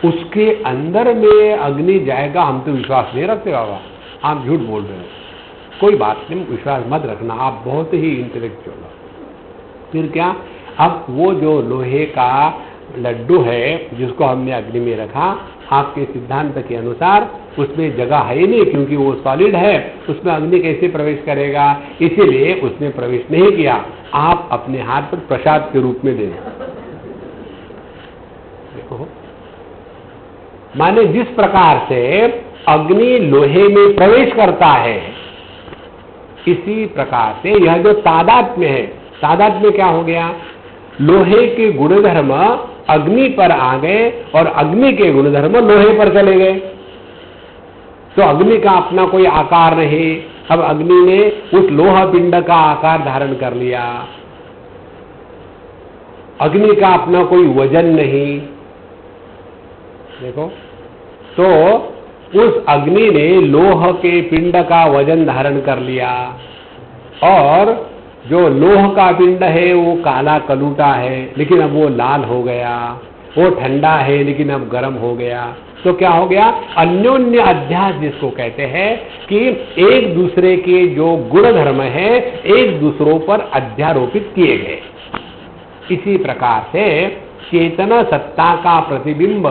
उसके अंदर में अग्नि जाएगा, हम तो विश्वास नहीं रखते बाबा, आप झूठ बोल रहे हो। कोई बात नहीं, विश्वास मत रखना, आप बहुत ही इंटेलेक्चुअल हो। फिर क्या, अब वो जो लोहे का लड्डू है जिसको हमने अग्नि में रखा, आपके सिद्धांत के अनुसार उसमें जगह है ही नहीं, क्योंकि वो सॉलिड है, उसमें अग्नि कैसे प्रवेश करेगा, इसीलिए उसने प्रवेश नहीं किया। आप अपने हाथ पर प्रसाद के रूप में देना। देखो, माने जिस प्रकार से अग्नि लोहे में प्रवेश करता है, इसी प्रकार से यह जो तादात्म्य है, तादात्म्य क्या हो गया, लोहे के गुणधर्म अग्नि पर आ गए और अग्नि के गुणधर्म लोहे पर चले गए। तो अग्नि का अपना कोई आकार नहीं, अब अग्नि ने उस लोहा पिंड का आकार धारण कर लिया। अग्नि का अपना कोई वजन नहीं। देखो, तो उस अग्नि ने लोह के पिंड का वजन धारण कर लिया, और जो लोह का पिंड है वो काला कलूटा है, लेकिन अब वो लाल हो गया। वो ठंडा है लेकिन अब गर्म हो गया। तो क्या हो गया, अन्योन्य अध्यास जिसको कहते हैं कि एक दूसरे के जो गुण धर्म है एक दूसरों पर अध्यारोपित किए गए। इसी प्रकार से चेतन सत्ता का प्रतिबिंब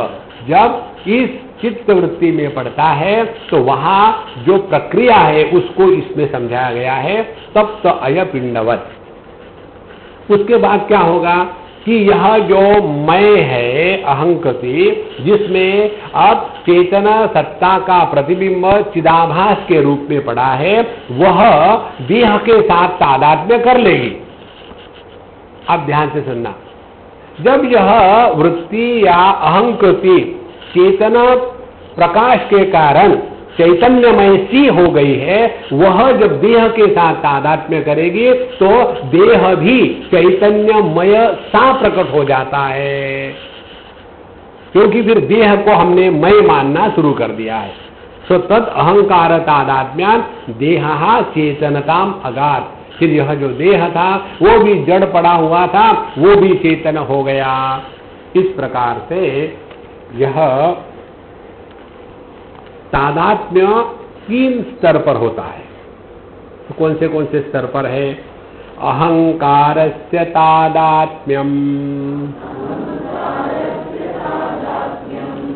जब इस चित्त वृत्ति में पड़ता है तो वहां जो प्रक्रिया है उसको इसमें समझाया गया है, तब तो अय पिंडवत। उसके बाद क्या होगा कि यह जो मैं है अहंकृति, जिसमें अब चेतना सत्ता का प्रतिबिंब चिदाभास के रूप में पड़ा है, वह देह के साथ तादात्म्य कर लेगी। अब ध्यान से सुनना, जब यह वृत्ति या अहंकृति चेतना प्रकाश के कारण चैतन्यमय सी हो गई है, वह जब देह के साथ तादात्म्य करेगी तो देह भी चैतन्यमय सा प्रकट हो जाता है, क्योंकि फिर देह को हमने मय मानना शुरू कर दिया है। तो तद अहंकार तादात्म्यान देहा चेतनताम अगात, फिर यह जो देह था वो भी जड़ पड़ा हुआ था, वो भी चेतन हो गया। इस प्रकार से यह तादात्म्य 3 स्तर पर होता है। तो कौन से स्तर पर है? अहंकारस्य तादात्म्यम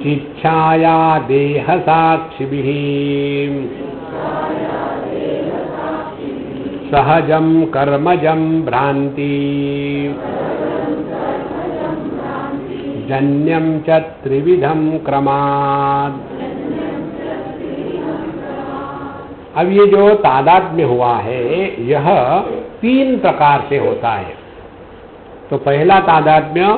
चिच्छाया देह साक्षिभिः सहजम कर्मजम भ्रांति जन्यम च त्रिविधम क्रमात्। अब ये जो तादात्म्य हुआ है यह 3 प्रकार से होता है। तो पहला तादात्म्य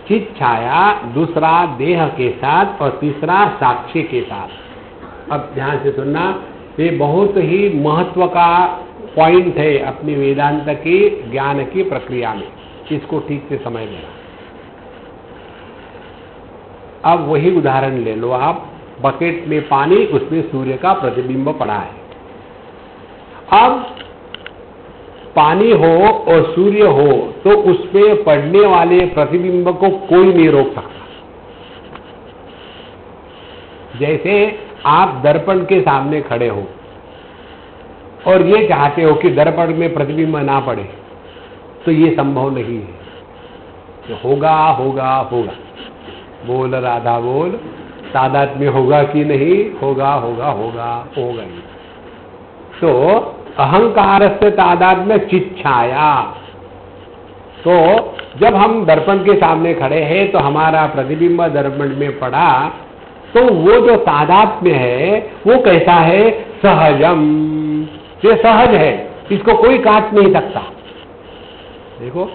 चित छाया, दूसरा देह के साथ और तीसरा साक्षी के साथ। अब ध्यान से सुनना, ये बहुत ही महत्व का पॉइंट है अपनी वेदांत की ज्ञान की प्रक्रिया में, इसको ठीक से समझ लेना। अब वही उदाहरण ले लो आप, बकेट में पानी, उसमें सूर्य का प्रतिबिंब पड़ा है। अब पानी हो और सूर्य हो तो उसमें पड़ने वाले प्रतिबिंब को कोई नहीं रोक सकता। जैसे आप दर्पण के सामने खड़े हो और ये चाहते हो कि दर्पण में प्रतिबिंब ना पड़े, तो ये संभव नहीं है। तो होगा होगा होगा, बोल राधा बोल, तादात्म्य होगा कि नहीं? होगा होगा होगा, होगा ही। तो अहंकार से तादात्म्य चिच्छाया, तो जब हम दर्पण के सामने खड़े हैं तो हमारा प्रतिबिंब दर्पण में पड़ा, तो वो जो तादात्म्य है वो कैसा है? सहजम, ये सहज है, इसको कोई काट नहीं सकता। देखो,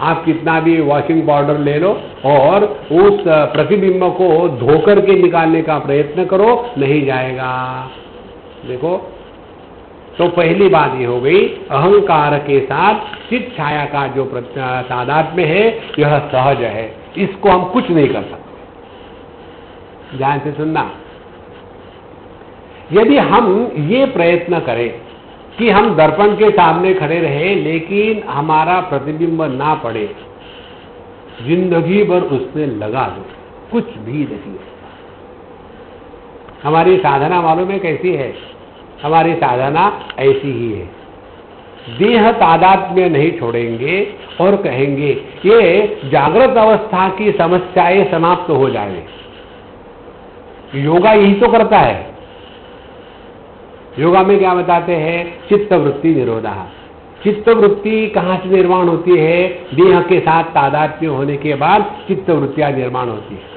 आप कितना भी वॉशिंग पाउडर ले लो और उस प्रतिबिंब को धोकर के निकालने का प्रयत्न करो, नहीं जाएगा। देखो, तो पहली बात ये हो गई, अहंकार के साथ चित छाया का जो तादात्म्य है यह सहज है, इसको हम कुछ नहीं कर सकते। ध्यान से सुनना, यदि हम ये प्रयत्न करें कि हम दर्पण के सामने खड़े रहे लेकिन हमारा प्रतिबिंब ना पड़े, जिंदगी भर उसमें लगा दो, कुछ भी नहीं होता। हमारी साधना मालूम है कैसी है? हमारी साधना ऐसी ही है, देह तादात्म्य नहीं छोड़ेंगे और कहेंगे ये जागृत अवस्था की समस्याएं समाप्त हो जाए। योगा यही तो करता है। योगा में क्या बताते हैं? चित्त वृत्ति निरोधा। चित्त वृत्ति कहाँ से निर्माण होती है? देह के साथ तादात्म्य होने के बाद चित्त वृत्तियां निर्माण होती है।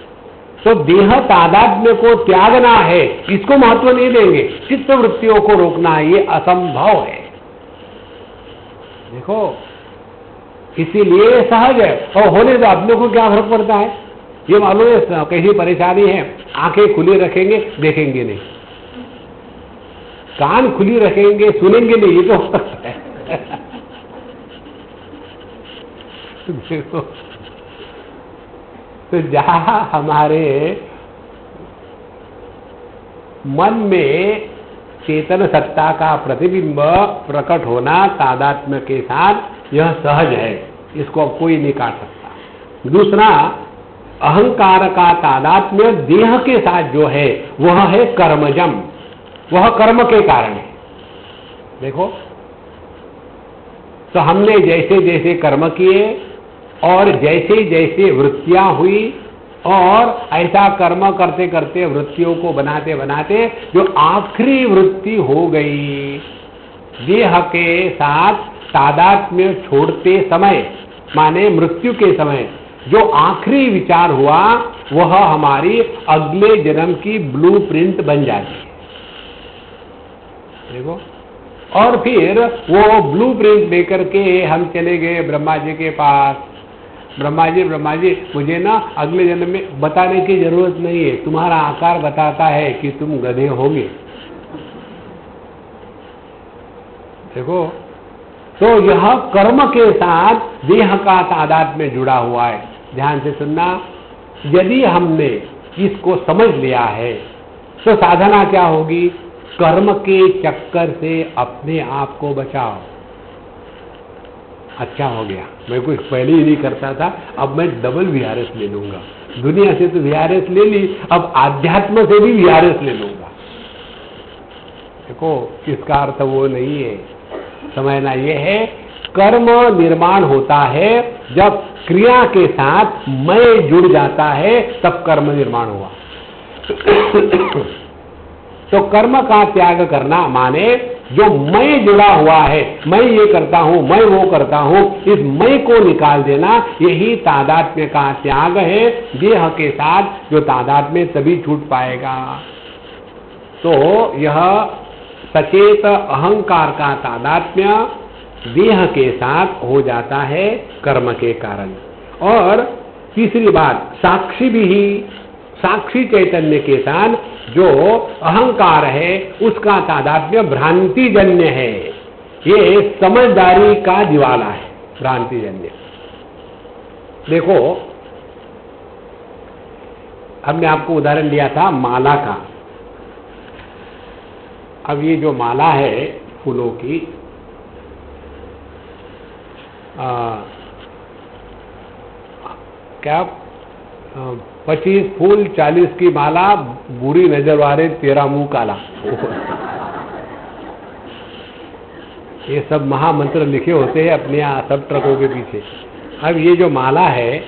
तो देह तादात्म्य को त्यागना है, इसको महत्व नहीं देंगे, चित्त वृत्तियों को रोकना ये असंभव है। देखो, इसीलिए सहज है, और होने तो अपने को क्या फर्क पड़ता है? ये मालूम है कैसी परेशानी है, आंखें खुली रखेंगे देखेंगे नहीं, कान खुली रखेंगे सुनेंगे नहीं, ये तो हो सकता है। देखो, तो जहां हमारे मन में चेतन सत्ता का प्रतिबिंब प्रकट होना तादात्म्य के साथ, यह सहज है, इसको अब कोई नहीं काट सकता। दूसरा, अहंकार का तादात्म्य देह के साथ जो है वह है कर्मजम, वह कर्म के कारण है। देखो, तो हमने जैसे जैसे कर्म किए और जैसे जैसे वृत्तियां हुई और ऐसा कर्म करते करते वृत्तियों को बनाते बनाते जो आखिरी वृत्ति हो गई, देह के साथ तादात्म्य छोड़ते समय माने मृत्यु के समय जो आखिरी विचार हुआ वह हमारी अगले जन्म की ब्लूप्रिंट बन जाती है। देखो, और फिर वो ब्लूप्रिंट लेकर के हम चले गए ब्रह्मा जी के पास। ब्रह्मा जी मुझे ना अगले जन्म में बताने की जरूरत नहीं है, तुम्हारा आकार बताता है कि तुम गधे होगे। देखो, तो यह कर्म के साथ देह का तादाद में जुड़ा हुआ है। ध्यान से सुनना, यदि हमने इसको समझ लिया है तो साधना क्या होगी? कर्म के चक्कर से अपने आप को बचाओ। अच्छा हो गया, मैं कुछ पहले ही नहीं करता था, अब मैं डबल वीआरएस ले लूंगा। दुनिया से तो वीआरएस ले ली, अब आध्यात्म से भी वीआरएस ले लूंगा। देखो, इसका अर्थ वो नहीं है, समझना ये है कर्म निर्माण होता है जब क्रिया के साथ मैं जुड़ जाता है, तब कर्म निर्माण हुआ। तो कर्म का त्याग करना माने जो मैं जुड़ा हुआ है, मैं ये करता हूं, मैं वो करता हूं, इस मैं को निकाल देना, यही तादात्म्य का त्याग है। देह के साथ जो तादात्म्य तभी छूट पाएगा। तो यह सचेत अहंकार का तादात्म्य देह के साथ हो जाता है कर्म के कारण। और तीसरी बात, साक्षी भी, साक्षी चैतन्य के साथ जो अहंकार है उसका तादात्म्य भ्रांतिजन्य है। ये समझदारी का ज्वाला है, भ्रांतिजन्य। देखो, हमने आपको उदाहरण दिया था माला का। अब ये जो माला है फूलों की, क्या 25 फूल 40 की माला, बुरी नजर वाले तेरा मुंह काला। ये सब महामंत्र लिखे होते हैं अपने सब ट्रकों के पीछे। अब ये जो माला है,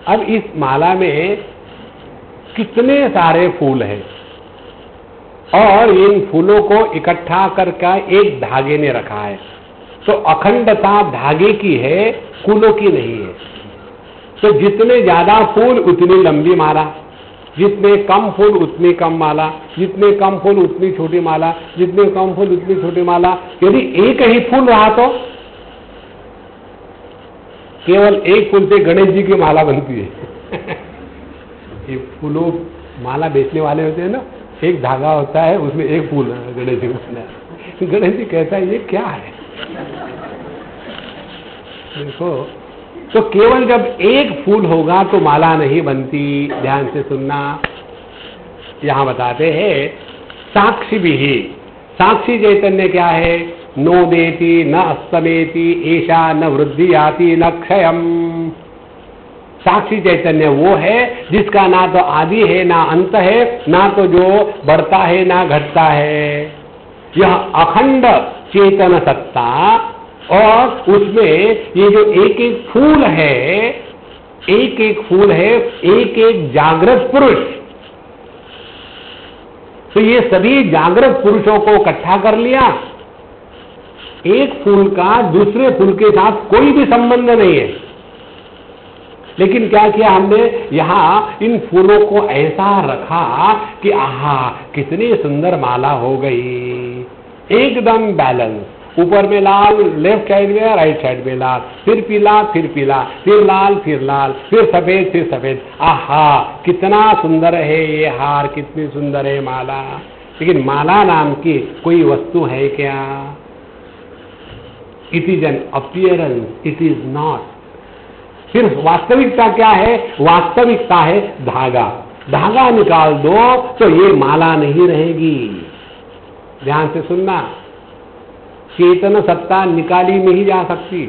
अब इस माला में कितने सारे फूल हैं और इन फूलों को इकट्ठा करके एक धागे ने रखा है। तो अखंडता धागे की है, फूलों की नहीं है। तो जितने ज्यादा फूल उतनी लंबी माला, जितने कम फूल उतनी कम माला, जितने कम फूल उतनी छोटी माला, जितने कम फूल उतनी छोटी माला। यदि एक ही फूल रहा तो केवल एक फूल से गणेश जी की माला बनती है। ये फूलों माला बेचने वाले होते हैं ना, एक धागा होता है उसमें एक फूल गणेश जी को। गणेश जी कहता है ये क्या है? देखो, तो केवल जब एक फूल होगा तो माला नहीं बनती। ध्यान से सुनना, यहां बताते हैं साक्षी भी ही। साक्षी चैतन्य क्या है? नो देती न अस्तमेति ऐशा न वृद्धि आती न क्षयम। साक्षी चैतन्य वो है जिसका ना तो आदि है ना अंत है, ना तो जो बढ़ता है ना घटता है। यह अखंड चेतन सत्ता, और उसमें ये जो एक एक फूल है, एक एक फूल है, एक एक जागृत पुरुष। तो ये सभी जागृत पुरुषों को इकट्ठा कर लिया। एक फूल का दूसरे फूल के साथ कोई भी संबंध नहीं है, लेकिन क्या किया हमने? यहां इन फूलों को ऐसा रखा कि आहा कितनी सुंदर माला हो गई, एकदम बैलेंस। ऊपर में लाल, लेफ्ट साइड में, राइट साइड में लाल, फिर पीला, फिर पीला, फिर लाल, फिर लाल, फिर सफेद, फिर सफेद। आहा कितना सुंदर है ये हार, कितनी सुंदर है माला। लेकिन माला नाम की कोई वस्तु है क्या? It is an appearance, it is not. फिर वास्तविकता क्या है? वास्तविकता है धागा। धागा निकाल दो तो ये माला नहीं रहेगी। ध्यान से सुनना, चेतन सत्ता निकाली नहीं जा सकती।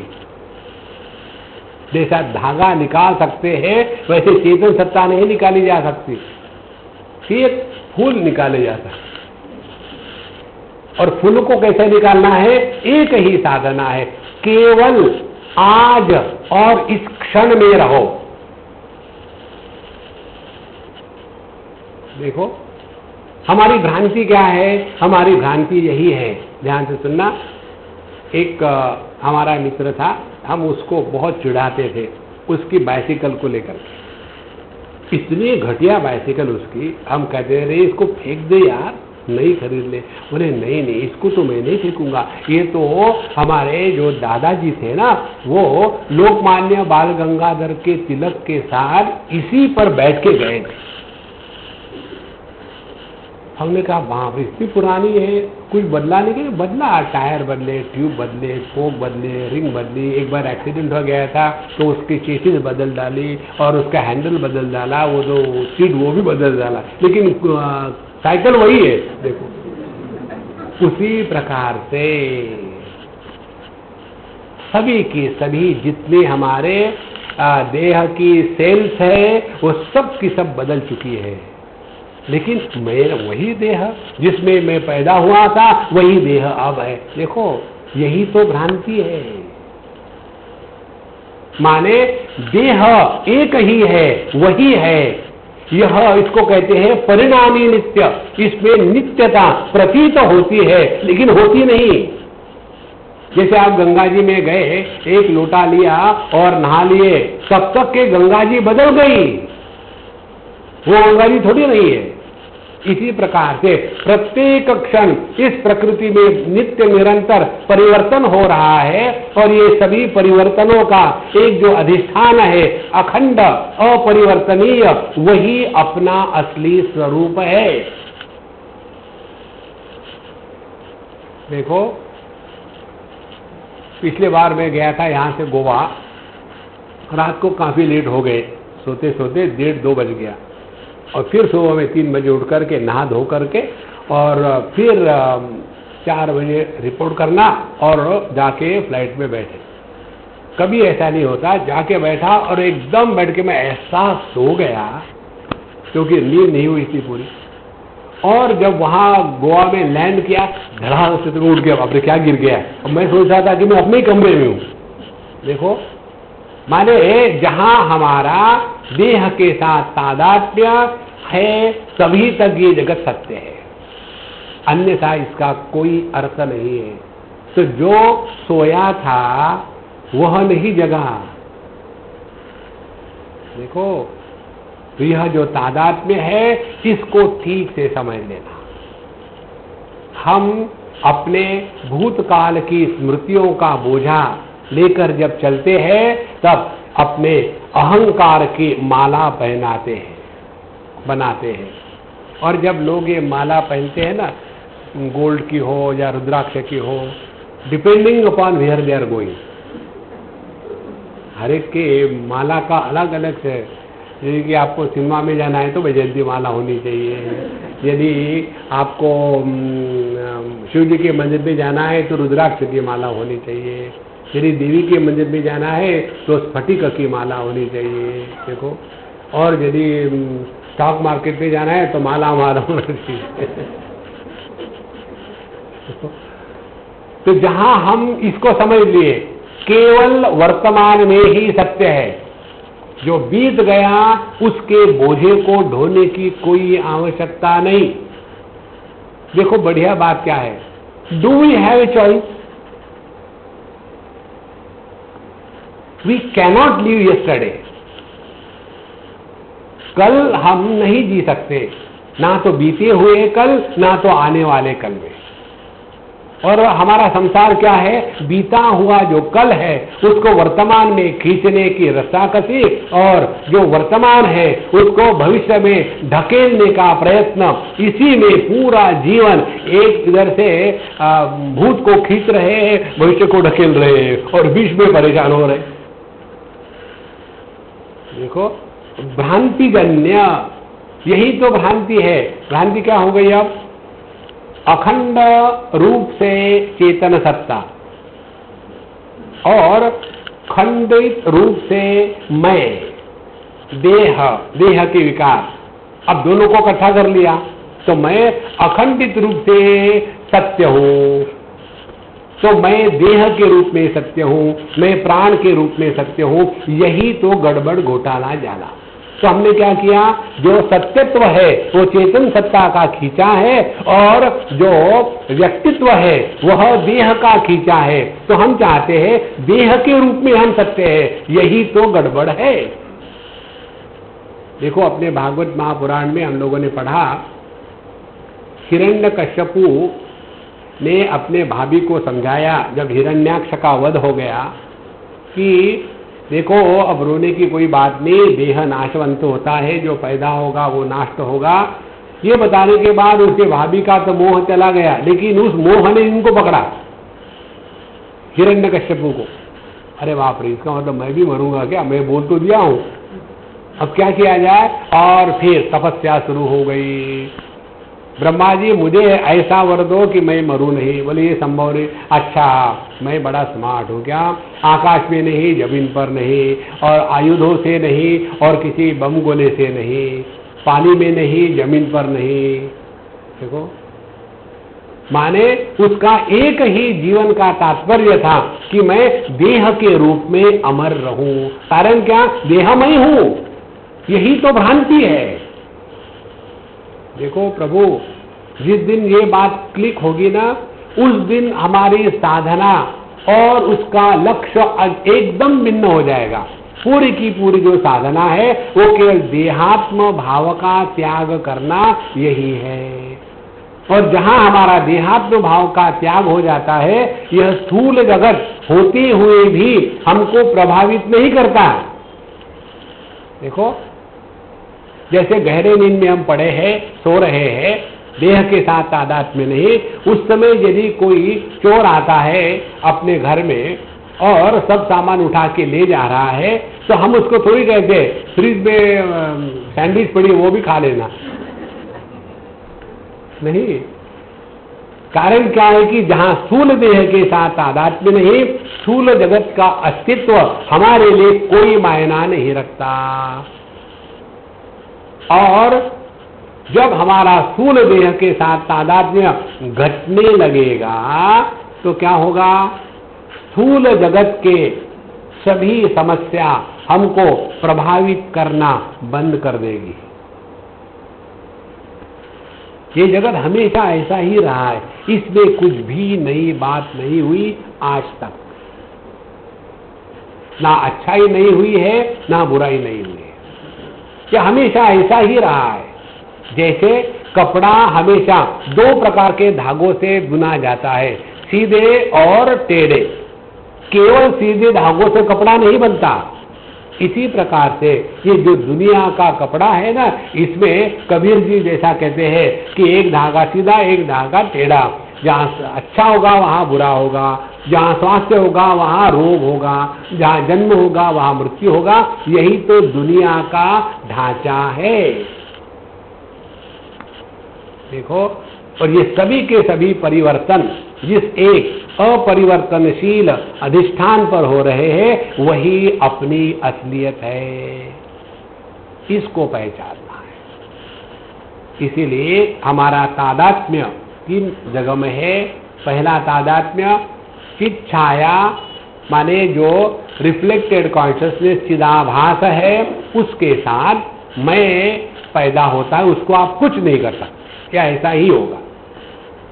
जैसा धागा निकाल सकते हैं वैसे चेतन सत्ता नहीं निकाली जा सकती। एक फूल निकाले जा सकते, और फूल को कैसे निकालना है? एक ही साधना है, केवल आज और इस क्षण में रहो। देखो हमारी भ्रांति क्या है? हमारी भ्रांति यही है, ध्यान से सुनना। एक हमारा मित्र था, हम उसको बहुत चिढ़ाते थे उसकी बाइसिकल को लेकर। इतनी घटिया बाइसिकल उसकी, हम कहते रहे इसको फेंक दे यार, नहीं खरीद ले। बोले नहीं नहीं, इसको तो मैं नहीं फेंकूंगा, ये तो हमारे जो दादाजी थे ना, वो लोकमान्य बाल गंगाधर के तिलक के साथ इसी पर बैठ के गए थे। हमने कहा बाप रे, इतनी पुरानी है, कुछ बदला नहीं? कि बदला, टायर बदले, ट्यूब बदले, स्पोक बदले, रिंग बदली। एक बार एक्सीडेंट हो गया था तो उसकी चेसिस बदल डाली और उसका हैंडल बदल डाला, वो जो सीट वो भी बदल डाला, लेकिन साइकिल वही है। देखो उसी प्रकार से सभी की सभी जितने हमारे देह की सेल्स है वो सब की सब बदल चुकी है, लेकिन मेरा वही देह जिसमें मैं पैदा हुआ था वही देह अब है। देखो यही तो भ्रांति है। माने देह एक ही है, वही है। यह इसको कहते हैं परिणामी नित्य। इसमें नित्यता प्रतीत होती है लेकिन होती नहीं। जैसे आप गंगा जी में गए, एक लोटा लिया और नहा लिए, तब तक के गंगा जी बदल गई, वो गंगा जी थोड़ी नहीं है। इसी प्रकार से प्रत्येक क्षण इस प्रकृति में नित्य निरंतर परिवर्तन हो रहा है, और ये सभी परिवर्तनों का एक जो अधिष्ठान है अखंड अपरिवर्तनीय, वही अपना असली स्वरूप है। देखो पिछले बार मैं गया था यहां से गोवा, रात को काफी लेट हो गए, सोते सोते 1:30-2 बज गया, और फिर सुबह में 3 बजे उठ करके नहा धो करके और फिर 4 बजे रिपोर्ट करना और जाके फ्लाइट में बैठे। कभी ऐसा नहीं होता, जाके बैठा और एकदम बैठ के मैं ऐसा सो गया क्योंकि नींद नहीं हुई थी पूरी। और जब वहां गोवा में लैंड किया, धड़ाम से तो उठ गया, बाप रे क्या गिर गया। और मैं सोच रहा था कि मैं अपने ही कमरे में हूं। देखो माने जहां हमारा देह के साथ तादात्म्य है तभी तक ये जगत सत्य है, अन्यथा इसका कोई अर्थ नहीं है। तो जो सोया था वह नहीं जगा। देखो तो यह जो तादात्म्य है इसको ठीक से समझ लेना। हम अपने भूतकाल की स्मृतियों का बोझा लेकर जब चलते हैं तब अपने अहंकार की माला पहनाते हैं, बनाते हैं। और जब लोग ये माला पहनते हैं ना, गोल्ड की हो या रुद्राक्ष की हो, depending upon where they are going, हर एक के माला का अलग अलग है। जैसे कि आपको सिनेमा में जाना है तो वैजयंती माला होनी चाहिए, यदि आपको शिव जी के मंदिर में जाना है तो रुद्राक्ष की माला होनी चाहिए, यदि देवी के मंदिर में जाना है तो स्फटिक की माला होनी चाहिए। देखो, और यदि स्टॉक मार्केट में जाना है तो माला होना चाहिए। तो जहां हम इसको समझ लिए केवल वर्तमान में ही सत्य है, जो बीत गया उसके बोझे को ढोने की कोई आवश्यकता नहीं। देखो बढ़िया बात क्या है, do we have a choice? We cannot leave yesterday. कल हम नहीं जी सकते, ना तो बीते हुए कल, ना तो आने वाले कल में। और हमारा संसार क्या है, बीता हुआ जो कल है उसको वर्तमान में खींचने की रस्साकसी, और जो वर्तमान है उसको भविष्य में ढकेलने का प्रयत्न। इसी में पूरा जीवन एक इधर से भूत को खींच रहे हैं, भविष्य को ढकेल रहे हैं और बीच में परेशान हो रहे। देखो भ्रांतिजन्य, यही तो भ्रांति है। भ्रांति क्या हो गई अब? अखंड रूप से चेतन सत्ता और खंडित रूप से मैं, देह के विकार, अब दोनों को इकट्ठा कर लिया तो मैं अखंडित रूप से सत्य हूं। तो मैं देह के रूप में सत्य हूं, मैं प्राण के रूप में सत्य हूं, यही तो गड़बड़ घोटाला जाला। तो हमने क्या किया, जो सत्यत्व है वो चेतन सत्ता का खींचा है और जो व्यक्तित्व है वह देह का खींचा है। तो हम चाहते हैं देह के रूप में हम सत्य है, यही तो गड़बड़ है। देखो अपने भागवत महापुराण में हम लोगों ने पढ़ा, हिरण्यकश्यपु ने अपने भाभी को समझाया जब हिरण्याक्ष का वध हो गया कि देखो अब रोने की कोई बात नहीं, देह नाशवंत होता है, जो पैदा होगा वो नाश होगा। ये बताने के बाद उसके भाभी का तो मोह चला गया, लेकिन उस मोह ने इनको पकड़ा, हिरण्यकश्यपु को। अरे बाप रे, इसका मतलब मैं भी मरूंगा क्या, मैं बोल तो दिया हूं, अब क्या किया जाए। और फिर तपस्या शुरू हो गई, ब्रह्मा जी मुझे ऐसा वर दो कि मैं मरूं नहीं। बोले ये संभव नहीं। अच्छा मैं बड़ा स्मार्ट हूं क्या, आकाश में नहीं, जमीन पर नहीं, और आयुधों से नहीं, और किसी बम गोले से नहीं, पानी में नहीं, जमीन पर नहीं। देखो माने उसका एक ही जीवन का तात्पर्य था कि मैं देह के रूप में अमर रहूं। कारण क्या, देहमय हूं, यही तो भ्रांति है। देखो प्रभु, जिस दिन ये बात क्लिक होगी ना, उस दिन हमारी साधना और उसका लक्ष्य एकदम भिन्न हो जाएगा। पूरी की पूरी जो साधना है वो केवल देहात्म भाव का त्याग करना यही है। और जहां हमारा देहात्म भाव का त्याग हो जाता है, यह स्थूल जगत होते हुए भी हमको प्रभावित नहीं करता। देखो जैसे गहरे नींद में हम पड़े हैं, सो रहे हैं, देह के साथ तादाद में नहीं, उस समय यदि कोई चोर आता है अपने घर में और सब सामान उठा के ले जा रहा है, तो हम उसको थोड़ी कहते फ्रिज में सैंडविच पड़ी वो भी खा लेना, नहीं। कारण क्या है कि जहां स्थूल देह के साथ तादाद में नहीं, स्थूल जगत का अस्तित्व हमारे लिए कोई मायना नहीं रखता। और जब हमारा स्थूल देह के साथ तादात्म्य घटने लगेगा तो क्या होगा, स्थूल जगत के सभी समस्या हमको प्रभावित करना बंद कर देगी। ये जगत हमेशा ऐसा ही रहा है, इसमें कुछ भी नई बात नहीं हुई आज तक। ना अच्छाई नहीं हुई है, ना बुराई नहीं हुई है, ये हमेशा ऐसा ही रहा है। जैसे कपड़ा हमेशा दो प्रकार के धागों से बुना जाता है, सीधे और टेढ़े। केवल सीधे धागों से कपड़ा नहीं बनता। इसी प्रकार से ये जो दुनिया का कपड़ा है ना, इसमें कबीर जी जैसा कहते हैं कि एक धागा सीधा, एक धागा टेढ़ा। जहाँ अच्छा होगा वहाँ बुरा होगा, जहाँ स्वास्थ्य होगा वहाँ रोग होगा, जहाँ जन्म होगा वहाँ मृत्यु होगा। यही तो दुनिया का ढांचा है। देखो, और ये सभी के सभी परिवर्तन जिस एक अपरिवर्तनशील अधिष्ठान पर हो रहे हैं, वही अपनी असलियत है। इसको पहचानना है। इसीलिए हमारा तादात्म्य 3 जगह में है। पहला तादात्म्य चित छाया, माने जो रिफ्लेक्टेड कॉन्शियसनेस चिदाभास है, उसके साथ मैं पैदा होता है, उसको आप कुछ नहीं कर सकते, क्या ऐसा ही होगा।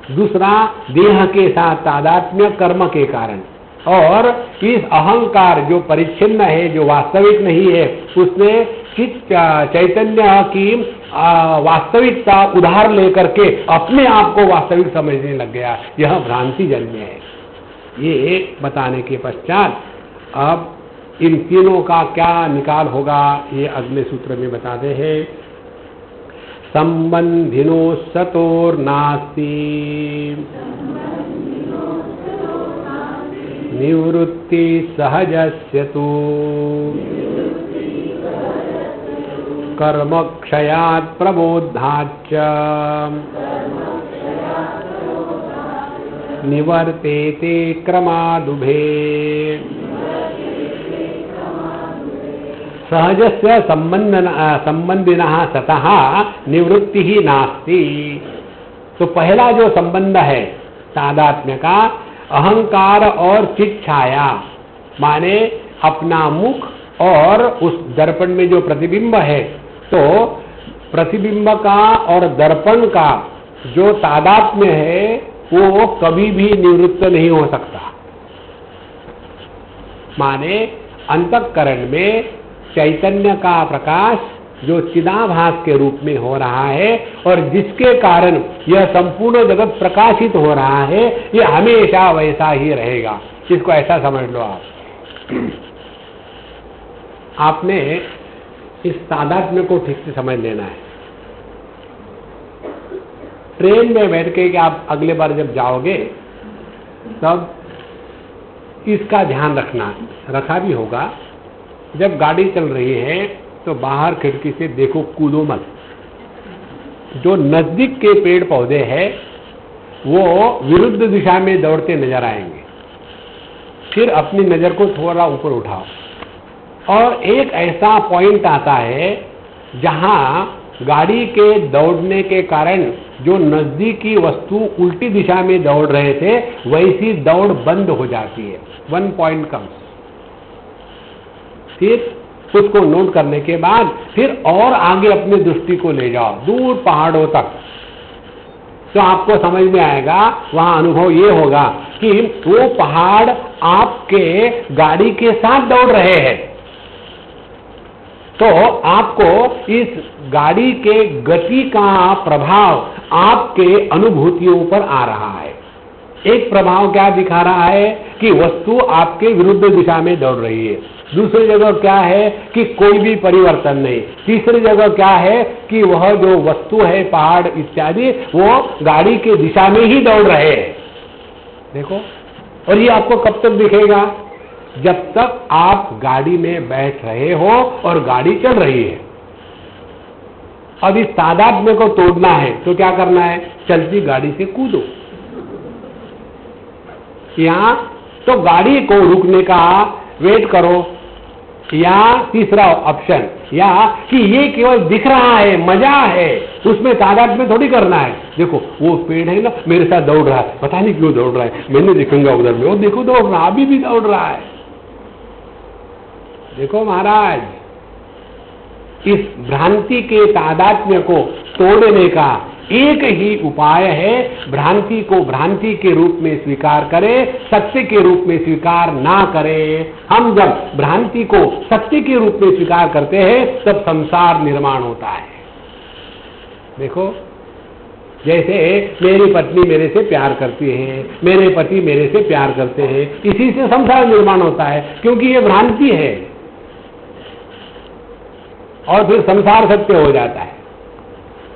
दूसरा, देह के साथ तादात्म्य कर्म के कारण, और इस अहंकार जो परिच्छिन्न है, जो वास्तविक नहीं है, उसने चित्त चैतन्य की वास्तविकता उधार लेकर के अपने आप को वास्तविक समझने लग गया। यह भ्रांति जन्य है। ये बताने के पश्चात अब इन तीनों का क्या निकाल होगा, ये अगले सूत्र में बताते हैं। संबंधिनो सतोर्नास्ति निवृत्ति सहजस्य तु कर्म क्षयात् प्रबोधाच्च निवर्तेते क्रमादुभे। सहजस्य संबंधिनः सतः निवृत्ति ही नास्ति। तो पहला जो संबंध है तादात्म्य का, अहंकार और चित छाया, माने अपना मुख और उस दर्पण में जो प्रतिबिंब है, तो प्रतिबिंब का और दर्पण का जो तादात्म्य है वो कभी भी निवृत्त नहीं हो सकता। माने अंतःकरण में चैतन्य का प्रकाश जो चिदाभास के रूप में हो रहा है और जिसके कारण यह संपूर्ण जगत प्रकाशित हो रहा है, यह हमेशा वैसा ही रहेगा। इसको ऐसा समझ लो आप। आपने इस तादात्म्य को ठीक से समझ लेना है। ट्रेन में बैठ के कि आप अगले बार जब जाओगे तब इसका ध्यान रखना, रखा भी होगा। जब गाड़ी चल रही है तो बाहर खिड़की से देखो, कूदो मत। जो नजदीक के पेड़ पौधे हैं वो विरुद्ध दिशा में दौड़ते नजर आएंगे। फिर अपनी नजर को थोड़ा ऊपर उठाओ और एक ऐसा पॉइंट आता है जहां गाड़ी के दौड़ने के कारण जो नजदीकी वस्तु उल्टी दिशा में दौड़ रहे थे वैसी दौड़ बंद हो जाती है। 1 पॉइंट कम्स। फिर उसको नोट करने के बाद फिर और आगे अपनी दृष्टि को ले जाओ दूर पहाड़ों तक, तो आपको समझ में आएगा, वहां अनुभव ये होगा कि वो पहाड़ आपके गाड़ी के साथ दौड़ रहे हैं। तो आपको इस गाड़ी के गति का प्रभाव आपके अनुभूतियों पर आ रहा है। एक प्रभाव क्या दिखा रहा है कि वस्तु आपके विरुद्ध दिशा में दौड़ रही है। दूसरी जगह क्या है कि कोई भी परिवर्तन नहीं। तीसरी जगह क्या है कि वह जो वस्तु है, पहाड़ इत्यादि, वो गाड़ी के दिशा में ही दौड़ रहे हैं। देखो, और ये आपको कब तक दिखेगा? जब तक आप गाड़ी में बैठ रहे हो और गाड़ी चल रही है। अब इस तादात्म्य को तोड़ना है तो क्या करना है? चलती गाड़ी से कूदो। यहां तो गाड़ी को रुकने का वेट करो, या तीसरा ऑप्शन, या कि ये केवल दिख रहा है, मजा है, उसमें तादात्म्य थोड़ी करना है। देखो वो पेड़ है ना, मेरे साथ दौड़ रहा है, पता नहीं क्यों दौड़ रहा है, मैंने देखूंगा उधर में, वो देखो दौड़ रहा, अभी भी दौड़ रहा है। देखो महाराज, इस भ्रांति के तादात्म्य को तोड़ने का एक ही उपाय है, भ्रांति को भ्रांति के रूप में स्वीकार करें, सत्य के रूप में स्वीकार ना करें। हम जब भ्रांति को सत्य के रूप में स्वीकार करते हैं तब संसार निर्माण होता है। देखो, जैसे मेरी पत्नी मेरे से प्यार करती है, मेरे पति मेरे से प्यार करते हैं, इसी से संसार निर्माण होता है, क्योंकि ये भ्रांति है और फिर संसार सत्य हो जाता है।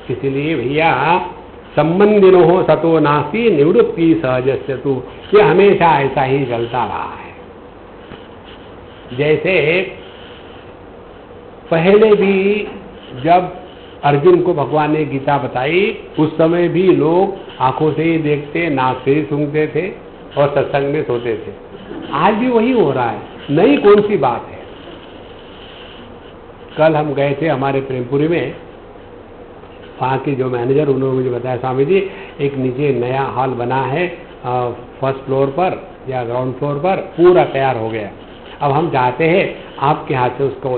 इसलिए भैया, संबंधिनो सतो नास्ति निवृत्ति सहजस्य तु, ये हमेशा ऐसा ही चलता रहा है। जैसे पहले भी जब अर्जुन को भगवान ने गीता बताई, उस समय भी लोग आंखों से ही देखते, नाक से ही सूंघते थे और सत्संग में सोते थे। आज भी वही हो रहा है, नई कौन सी बात है। कल हम गए थे हमारे प्रेमपुरी में, वहाँ के जो मैनेजर, उन्होंने मुझे बताया, स्वामी जी एक नीचे नया हॉल बना है, फर्स्ट फ्लोर पर या ग्राउंड फ्लोर पर, पूरा तैयार हो गया। अब हम चाहते हैं आपके हाथ से उसका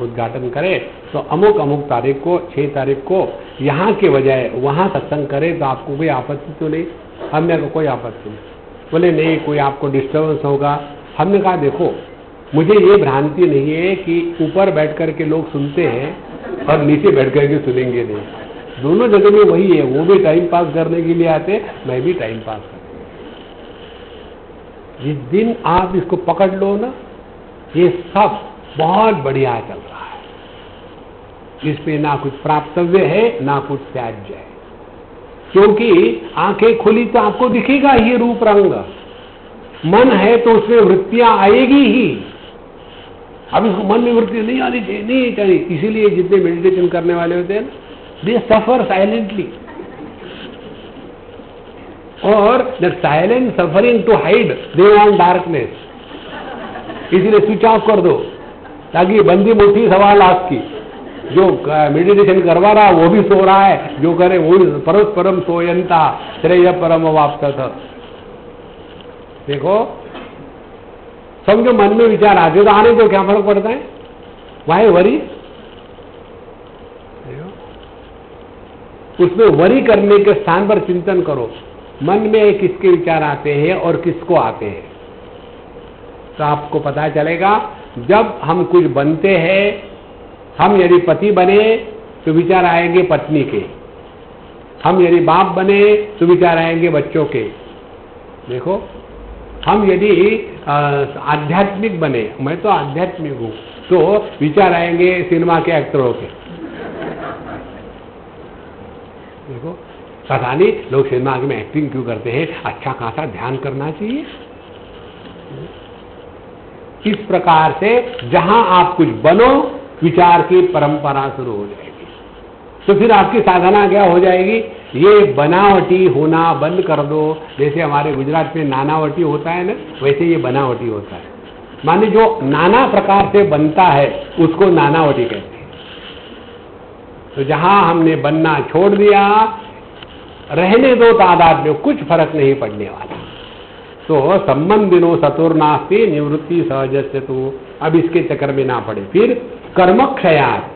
उद्घाटन करें, तो अमुक अमुक तारीख को, 6 तारीख को यहाँ के बजाय वहाँ सत्संग करें, तो आपको कोई आपत्ति तो नहीं? हमने कहा कोई आपत्ति नहीं। बोले नहीं, कोई आपको डिस्टर्बेंस होगा। हमने कहा देखो, मुझे ये भ्रांति नहीं है कि ऊपर बैठ कर के लोग सुनते हैं और नीचे बैठ कर के सुनेंगे नहीं। दोनों जगह में वही है, वो भी टाइम पास करने के लिए आते, मैं भी टाइम पास करने। जिस दिन आप इसको पकड़ लो ना, ये सब बहुत बढ़िया चल रहा है। इस पे ना कुछ प्राप्तव्य है, ना कुछ त्याज्य है, क्योंकि आंखें खुली तो आपको दिखेगा ये रूप रंग। मन है तो उसमें वृत्तियां आएगी ही। अब इसको मन में वृत्ति नहीं आनी चाहिए, नहीं चाहिए। इसीलिए जितने मेडिटेशन करने वाले होते हैं ना, दे सफर साइलेंटली, और that silent suffering to hide they want darkness. इसीलिए स्विच ऑफ कर दो, ताकि बंदी मुट्ठी 1.25 लाख की, जो मेडिटेशन करवा रहा वो भी सो रहा है, जो करे वो भी परस्परम सोयंता श्रेय परम वाप्तत। देखो, समझो मन में विचार आते तो आने को क्या फर्क पड़ता है, वाई वरी, उसमें वरी करने के स्थान पर चिंतन करो, मन में किसके विचार आते हैं और किसको आते हैं, तो आपको पता चलेगा। जब हम कुछ बनते हैं, हम यदि पति बने तो विचार आएंगे पत्नी के, हम यदि बाप बने तो विचार आएंगे बच्चों के। देखो, हम यदि आध्यात्मिक बने, मैं तो आध्यात्मिक हूं, तो विचार आएंगे सिनेमा के एक्टरों के। देखो, पता नहीं लोग सिनेमा में एक्टिंग क्यों करते हैं, अच्छा खासा ध्यान करना चाहिए। इस प्रकार से जहां आप कुछ बनो, विचार की परंपरा शुरू हो जाएगी। तो फिर आपकी साधना क्या हो जाएगी, ये बनावटी होना बंद कर दो। जैसे हमारे गुजरात में नानावटी होता है ना, वैसे ये बनावटी होता है। माने जो नाना प्रकार से बनता है उसको नानावटी कहते हैं। तो जहां हमने बनना छोड़ दिया, रहने दो तादाद में, कुछ फर्क नहीं पड़ने वाला। तो संबंधिनो सतुर्नास्ति निवृत्ति सहजस्य। तो अब इसके चक्कर में ना पड़े। फिर कर्म क्षयात,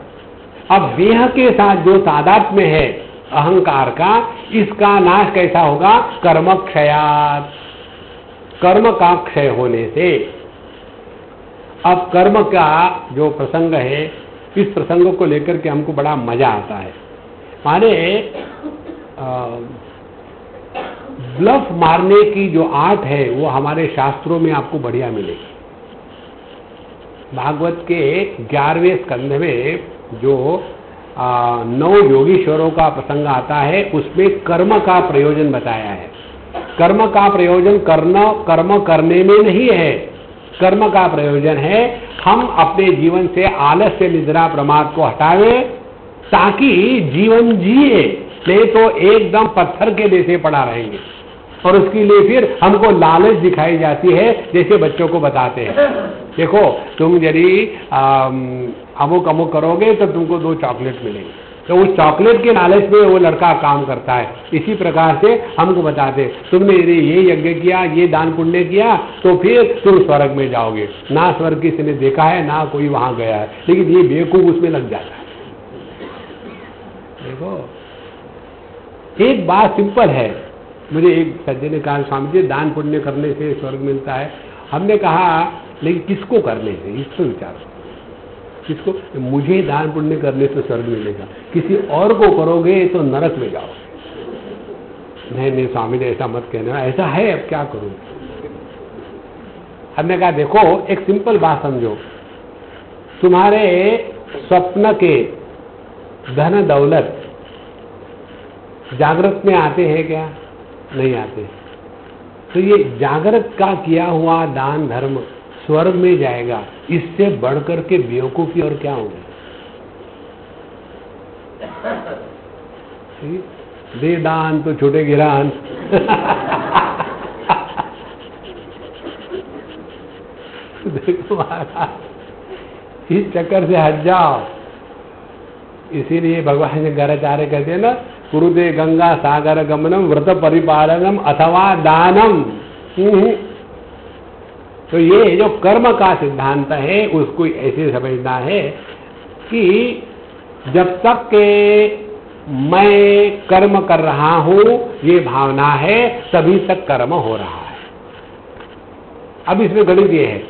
अब देह के साथ जो तादात्म्य है अहंकार का, इसका नाश कैसा होगा, कर्म क्षयात, कर्म का क्षय होने से। अब कर्म का जो प्रसंग है, इस प्रसंग को लेकर के हमको बड़ा मजा आता है। माने ब्लफ मारने की जो आर्ट है वो हमारे शास्त्रों में आपको बढ़िया मिलेगी। भागवत के 11वें स्कंध में जो 9 योगीश्वरों का प्रसंग आता है, उसमें कर्म का प्रयोजन बताया है। कर्म का प्रयोजन कर्म करने में नहीं है, कर्म का प्रयोजन है हम अपने जीवन से आलस्य निद्रा प्रमाद को हटावे ताकि जीवन जिए, नहीं तो एकदम पत्थर के जैसे पड़ा रहेंगे। और उसके लिए फिर हमको लालच दिखाई जाती है, जैसे बच्चों को बताते हैं, देखो तुम यदि अमुक अमुक करोगे तो तुमको 2 चॉकलेट मिलेंगे। तो उस चॉकलेट के लालच में वो लड़का काम करता है। इसी प्रकार से हमको बताते, तुमने यदि ये यज्ञ किया, ये दान पुण्य किया, तो फिर तुम स्वर्ग में जाओगे। ना स्वर्ग किसी ने देखा है, ना कोई वहां गया है, लेकिन ये बेवकूफ उसमें लग जाता है। देखो, एक बात सिंपल है। मुझे एक सज्जन ने कहा, स्वामी जी दान पुण्य करने से स्वर्ग मिलता है। हमने कहा लेकिन किसको करने से, इस पर विचार किसको, मुझे दान पुण्य करने से स्वर्ग मिलेगा, किसी और को करोगे तो नरक में जाओगे। नहीं नहीं स्वामी जी ऐसा मत कहना, ऐसा है अब क्या करूं। हमने कहा देखो एक सिंपल बात समझो, तुम्हारे स्वप्न के धन दौलत जागृत में आते हैं क्या, नहीं आते। तो ये जागृत का किया हुआ दान धर्म स्वर्ग में जाएगा, इससे बढ़कर के बेवकूफी और क्या होगी। दे दान तो छोटे गिरान। देखो महाराज, इस चक्कर से हट जाओ। इसीलिए भगवान शंकराचार्य कहते हैं ना, कुरुते गंगा सागर गमनम व्रत परिपालनम अथवा दानम। तो ये जो कर्म का सिद्धांत है उसको ऐसे समझना है कि जब तक के मैं कर्म कर रहा हूं ये भावना है, तभी तक कर्म हो रहा है। अब इसमें गणित ये है,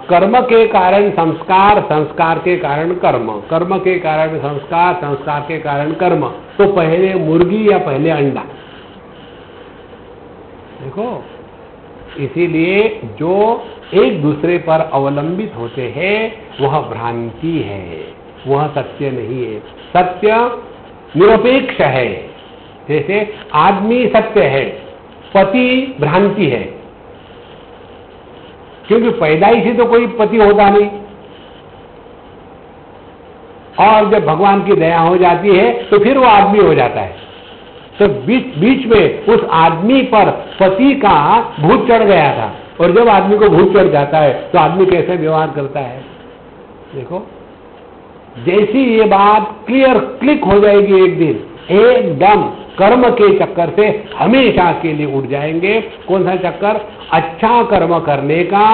कर्म के कारण संस्कार, संस्कार के कारण कर्म, कर्म के कारण संस्कार, संस्कार के कारण कर्म। तो पहले मुर्गी या पहले अंडा। देखो, इसीलिए जो एक दूसरे पर अवलंबित होते हैं वह भ्रांति है, वह सत्य नहीं है। सत्य निरपेक्ष है। जैसे आदमी सत्य है, पति भ्रांति है, क्योंकि पैदाइश से तो कोई पति होता नहीं। और जब भगवान की दया हो जाती है तो फिर वो आदमी हो जाता है। तो बीच में उस आदमी पर पति का भूत चढ़ गया था, और जब आदमी को भूत चढ़ जाता है तो आदमी कैसे व्यवहार करता है। देखो, जैसी ये बात क्लियर क्लिक हो जाएगी एक दिन, एकदम कर्म के चक्कर से हमेशा के लिए उठ जाएंगे। कौन सा चक्कर? अच्छा कर्म करने का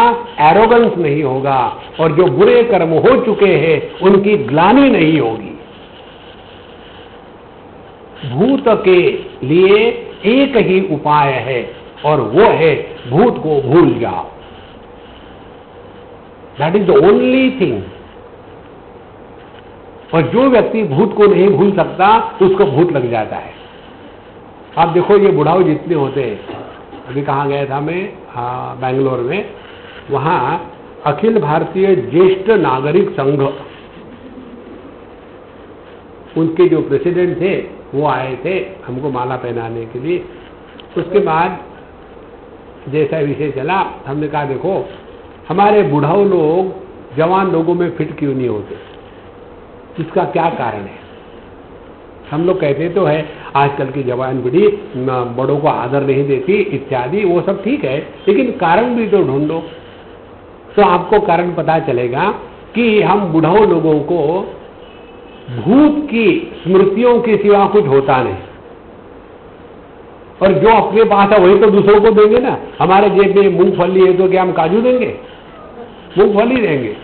एरोगेंस नहीं होगा, और जो बुरे कर्म हो चुके हैं उनकी ग्लानि नहीं होगी। भूत के लिए एक ही उपाय है, और वो है भूत को भूल जाओ। That is the only thing. और जो व्यक्ति भूत को नहीं भूल सकता उसको भूत लग जाता है। आप देखो, ये बुढ़ाऊ जितने होते हैं, अभी कहाँ गया था मैं, बैंगलोर में, वहां अखिल भारतीय ज्येष्ठ नागरिक संघ, उनके जो प्रेसिडेंट थे वो आए थे हमको माला पहनाने के लिए। उसके बाद जैसा विषय चला, हमने कहा देखो, हमारे बुढ़ाऊ लोग जवान लोगों में फिट क्यों नहीं होते, इसका क्या कारण है। हम लोग कहते तो है आजकल की जवान पीढ़ी बड़ों को आदर नहीं देती इत्यादि, वो सब ठीक है, लेकिन कारण भी तो ढूंढो। तो आपको कारण पता चलेगा कि हम बुढ़ाऊ लोगों को भूत की स्मृतियों के सिवा कुछ होता नहीं, और जो अपने पास है वही तो दूसरों को देंगे ना। हमारे जेब में मूंगफली है तो क्या हम काजू देंगे? मूंगफली देंगे।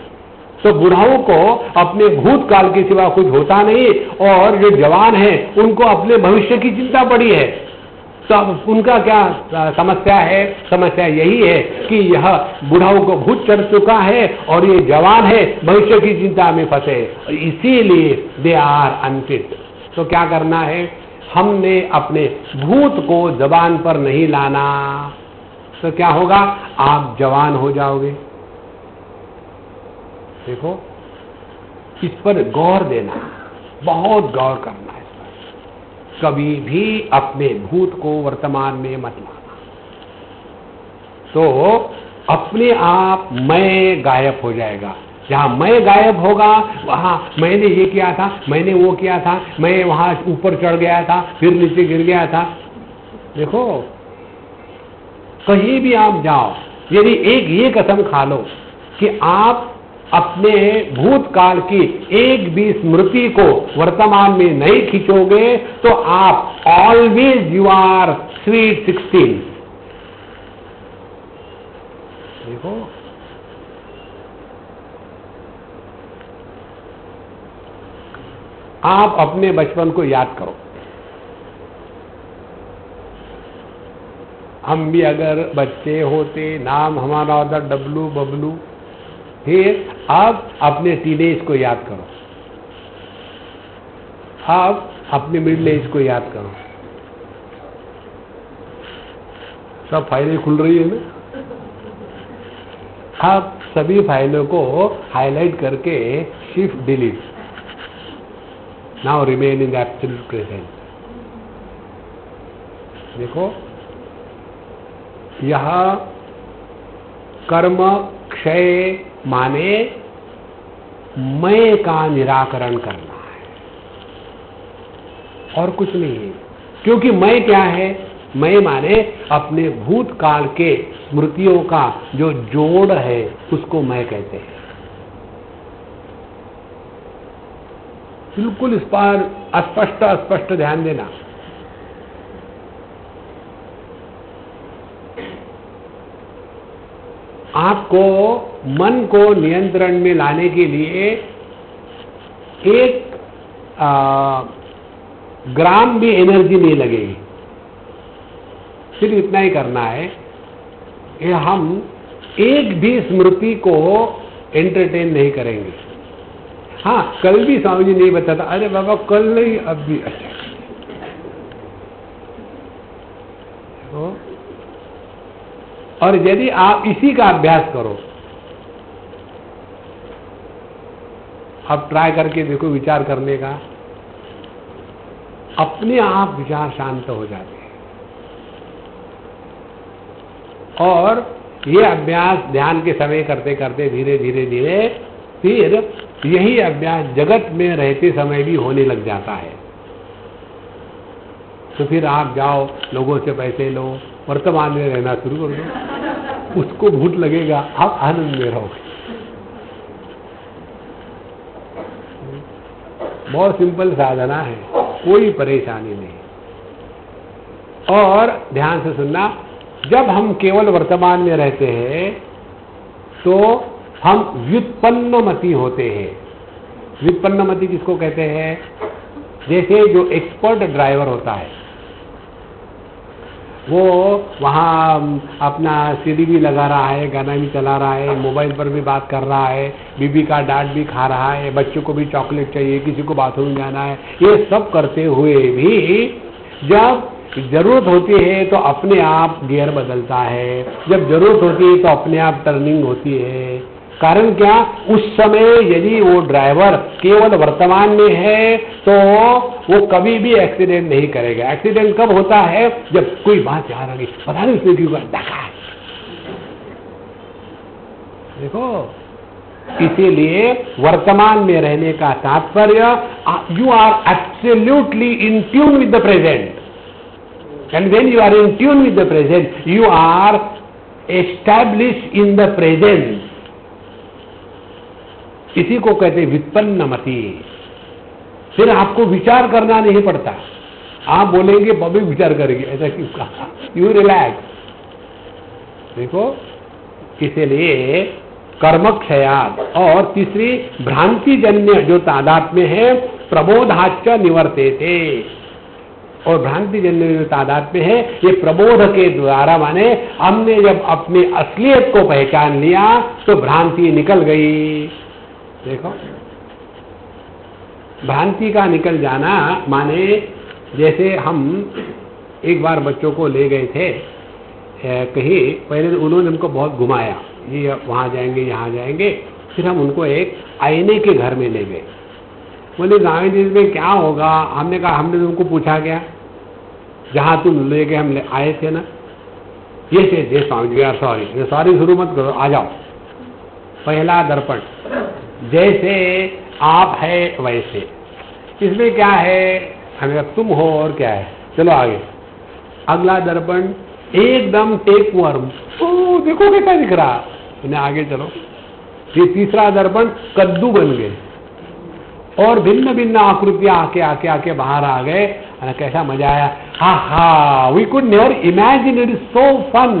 तो बुढ़ाओं को अपने भूतकाल के सिवा कुछ होता नहीं, और जो जवान हैं उनको अपने भविष्य की चिंता पड़ी है। तो अब उनका क्या समस्या है? समस्या यही है कि यह बुढ़ाओं को भूत चढ़ चुका है और ये जवान है भविष्य की चिंता में फंसे, इसीलिए दे आर अनफिट। तो क्या करना है? हमने अपने भूत को जबान पर नहीं लाना, तो क्या होगा? आप जवान हो जाओगे। देखो, इस पर गौर देना, बहुत गौर करना है इस पर। कभी भी अपने भूत को वर्तमान में मत लाना, तो अपने आप मैं गायब हो जाएगा। जहां मैं गायब होगा वहां मैंने ये किया था, मैंने वो किया था, मैं वहां ऊपर चढ़ गया था फिर नीचे गिर गया था। देखो, कहीं भी आप जाओ, यदि एक ये कसम खा लो कि आप अपने भूतकाल की एक भी स्मृति को वर्तमान में नहीं खींचोगे, तो आप ऑलवेज यू आर स्वीट 16। देखो, आप अपने बचपन को याद करो। हम भी अगर बच्चे होते, नाम हमारा होता डब्लू बबलू, फिर आप अपने टीनेज को याद करो, आप अपने मिडिल एज को याद करो। सब फाइलें खुल रही है ना? आप सभी फाइलों को हाईलाइट करके shift delete, now remain in the absolute present. देखो, यह कर्म क्षय माने मैं का निराकरण करना है, और कुछ नहीं है। क्योंकि मैं क्या है? मैं माने अपने भूतकाल के स्मृतियों का जो जोड़ है उसको मैं कहते हैं। बिल्कुल इस पर स्पष्ट ध्यान देना। आपको मन को नियंत्रण में लाने के लिए एक ग्राम भी एनर्जी नहीं लगेगी। सिर्फ इतना ही करना है कि हम एक भी स्मृति को एंटरटेन नहीं करेंगे। हाँ, कल भी स्वामी जी नहीं बताता, अरे बाबा कल नहीं, अब भी अच्छा। तो और यदि आप इसी का अभ्यास करो, आप ट्राई करके देखो विचार करने का, अपने आप विचार शांत हो जाते हैं। और ये अभ्यास ध्यान के समय करते करते धीरे धीरे धीरे फिर यही अभ्यास जगत में रहते समय भी होने लग जाता है। तो फिर आप जाओ, लोगों से पैसे लो, वर्तमान में रहना शुरू कर दो, उसको भूत लगेगा, आप आनंद में रहोगे। बहुत सिंपल साधना है, कोई परेशानी नहीं। और ध्यान से सुनना, जब हम केवल वर्तमान में रहते हैं तो हम व्युत्पन्नमति होते हैं। व्युत्पन्नमति किसको कहते हैं? जैसे जो एक्सपर्ट ड्राइवर होता है, वो वहाँ अपना सीडी भी लगा रहा है, गाना भी चला रहा है, मोबाइल पर भी बात कर रहा है, बीबी का डांट भी खा रहा है, बच्चों को भी चॉकलेट चाहिए, किसी को बाथरूम जाना है, ये सब करते हुए भी जब जरूरत होती है तो अपने आप गियर बदलता है, जब जरूरत होती है तो अपने आप टर्निंग होती है। कारण क्या? उस समय यदि वो ड्राइवर केवल वर्तमान में है तो वो कभी भी एक्सीडेंट नहीं करेगा। एक्सीडेंट कब होता है? जब कोई बात याद आ गई, पता नहीं उसने क्यों देखा। देखो, इसीलिए वर्तमान में रहने का तात्पर्य, you are absolutely in tune with the present, and when you are in tune with the present you are establish in the present. इसी को कहते हैं व्युत्पन्नमति। फिर आपको विचार करना नहीं पड़ता, आप बोलेंगे बबी विचार करेंगे, ऐसा क्यों कहा? You relax. देखो, इसीलिए कर्मक्षयात। और तीसरी भ्रांति जन्य जो तादात्म्य है, प्रबोधाच्च निवर्तेते। और भ्रांति जन्य जो तादात्म्य है, ये प्रबोध के द्वारा, माने हमने जब अपनी असलियत को पहचान लिया तो भ्रांति निकल गई। देखो, भ्रांति का निकल जाना माने, जैसे हम एक बार बच्चों को ले गए थे कहीं, पहले उन्होंने हमको बहुत घुमाया, ये वहाँ जाएंगे यहाँ जाएंगे, फिर हम उनको एक आईने के घर में ले गए। बोले गाँव जी में क्या होगा? हमने कहा, हमने तुमको पूछा क्या? जहाँ तुम ले गए हम आए थे ना, ये स्वामी जी, सॉरी सॉरी शुरू मत करो, आ जाओ। पहला दर्पण, जैसे आप है वैसे, इसमें क्या है? हमें कहा तुम हो और क्या है, चलो आगे। अगला दर्पण एकदम टेक वर्म, ओ देखो कैसा दिख रहा, उन्हें आगे चलो। ये तीसरा दर्पण कद्दू बन गए और भिन्न भिन्न आकृतियां आके आके आके बाहर आ गए। कैसा मजा आया, हा हा, we could never imagine, it is so fun.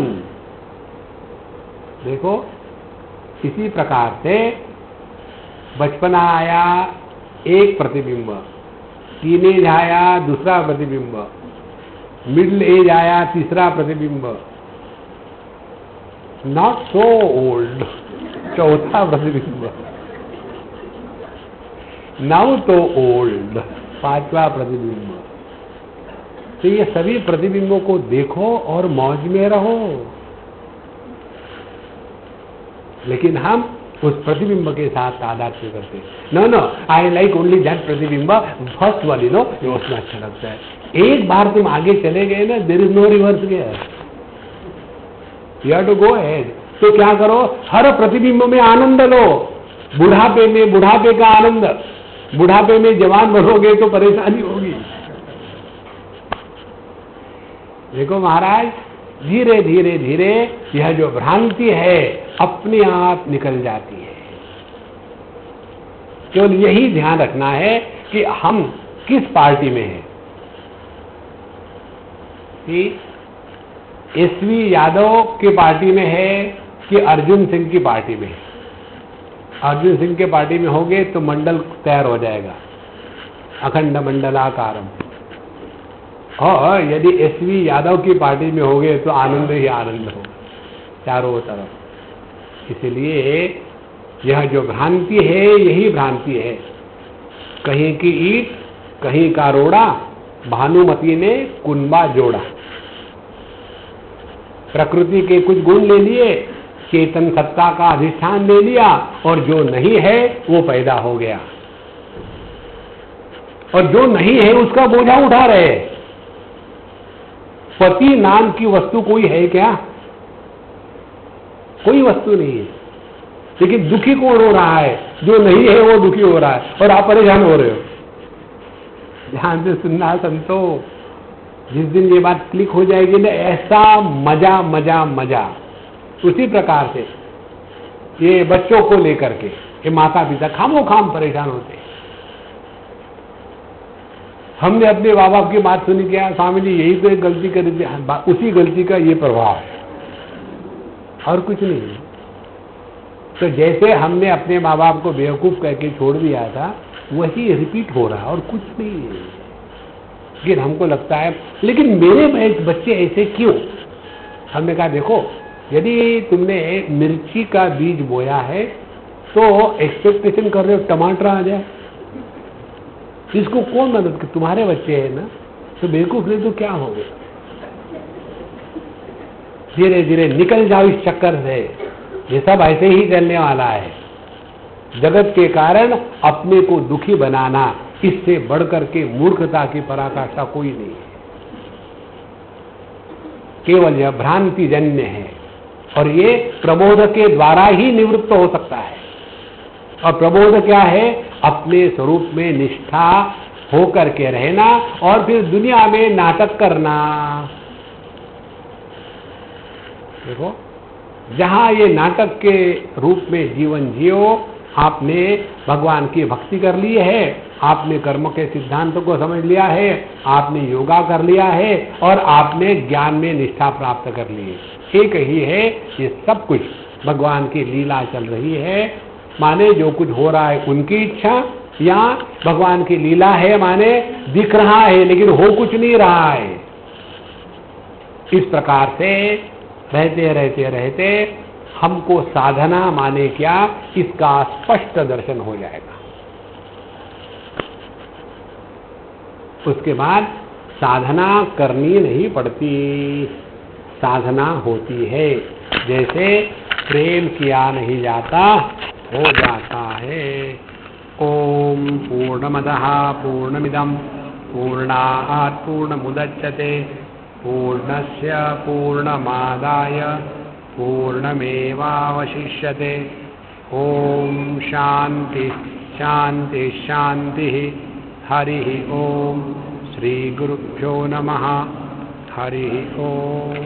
देखो, इसी प्रकार से बचपना आया, एक प्रतिबिंब, टीनेज आया, दूसरा प्रतिबिंब, मिडिल एज आया, तीसरा प्रतिबिंब, नॉट सो ओल्ड, चौथा प्रतिबिंब, नाउ तो ओल्ड, पांचवा प्रतिबिंब। तो ये सभी प्रतिबिंबों को देखो और मौज में रहो। लेकिन हम उस प्रतिबिंब के साथ तादात्म्य करते हैं। No, I like only that प्रतिबिंब, फर्स्ट वाली नो, ये उसमें अच्छा लगता है। एक बार तुम आगे चले गए ना, there is no reverse gear, you have to go ahead. तो क्या करो, हर प्रतिबिंब में आनंद लो। बुढ़ापे में बुढ़ापे का आनंद, बुढ़ापे में जवान बनोगे तो परेशानी होगी। देखो महाराज, धीरे धीरे धीरे यह जो भ्रांति है अपने आप निकल जाती है। केवल यही ध्यान रखना है कि हम किस पार्टी में हैं। कि एसवी यादव की पार्टी में है कि अर्जुन सिंह की पार्टी में है। अर्जुन सिंह के पार्टी में होगे तो मंडल तैयार हो जाएगा, अखंड मंडलाकारम। और यदि एसवी यादव की पार्टी में होगे तो आनंद ही आनंद हो चारों तरफ। इसलिए यह जो भ्रांति है, यही भ्रांति है। कहीं की ईट कहीं का रोड़ा, भानुमति ने कुंबा जोड़ा। प्रकृति के कुछ गुण ले लिए, चेतन सत्ता का अधिष्ठान ले लिया, और जो नहीं है वो पैदा हो गया, और जो नहीं है उसका बोझा उठा रहे। पति नाम की वस्तु कोई है क्या? कोई वस्तु नहीं है। लेकिन दुखी कौन हो रहा है? जो नहीं है वो दुखी हो रहा है, और आप परेशान हो रहे हो। ध्यान से सुनना संतो, जिस दिन ये बात क्लिक हो जाएगी ना, ऐसा मजा मजा मजा। उसी प्रकार से ये बच्चों को लेकर के ये माता पिता खामोखाम परेशान होते हैं। हमने अपने माँ बाप की बात सुनी, क्या स्वामी जी यही तो एक गलती कर दी, उसी गलती का ये प्रभाव है और कुछ नहीं। तो जैसे हमने अपने माँ बाप को बेवकूफ कह के छोड़ दिया था, वही रिपीट हो रहा और कुछ नहीं है। लेकिन हमको लगता है, लेकिन मेरे बच्चे ऐसे क्यों? हमने कहा देखो, यदि तुमने मिर्ची का बीज बोया है तो एक्सपेक्टेशन कर रहे हो टमाटर आ जाए, इसको कौन मदद कर? तुम्हारे बच्चे हैं ना, तो बेवकूफ नहीं तो क्या हो गया? धीरे धीरे निकल जाओ इस चक्कर से। ये सब ऐसे ही चलने वाला है। जगत के कारण अपने को दुखी बनाना, इससे बढ़कर के मूर्खता की पराकाष्ठा कोई नहीं है। केवल यह भ्रांति जन्य है और ये प्रबोध के द्वारा ही निवृत्त हो सकता है। और प्रबोध क्या है? अपने स्वरूप में निष्ठा होकर के रहना और फिर दुनिया में नाटक करना। देखो, जहां ये नाटक के रूप में जीवन जियो, आपने भगवान की भक्ति कर ली है, आपने कर्म के सिद्धांतों को समझ लिया है, आपने योगा कर लिया है और आपने ज्ञान में निष्ठा प्राप्त कर ली है। एक ही है, ये सब कुछ भगवान की लीला चल रही है। माने जो कुछ हो रहा है उनकी इच्छा, या भगवान की लीला है माने दिख रहा है लेकिन हो कुछ नहीं रहा है। इस प्रकार से रहते रहते रहते हमको साधना माने क्या, इसका स्पष्ट दर्शन हो जाएगा। उसके बाद साधना करनी नहीं पड़ती, साधना होती है। जैसे प्रेम किया नहीं जाता, हो जाता है। ओम पूर्णमदः पूर्णमिदं पूर्णात् पूर्णमुदच्यते पूर्णस्य पूर्णमादाय पूर्णमेवावशिष्यते। ओम शांति शांति शांति। हरि ओम। श्री गुरुभ्यो नमः। हरि ओम।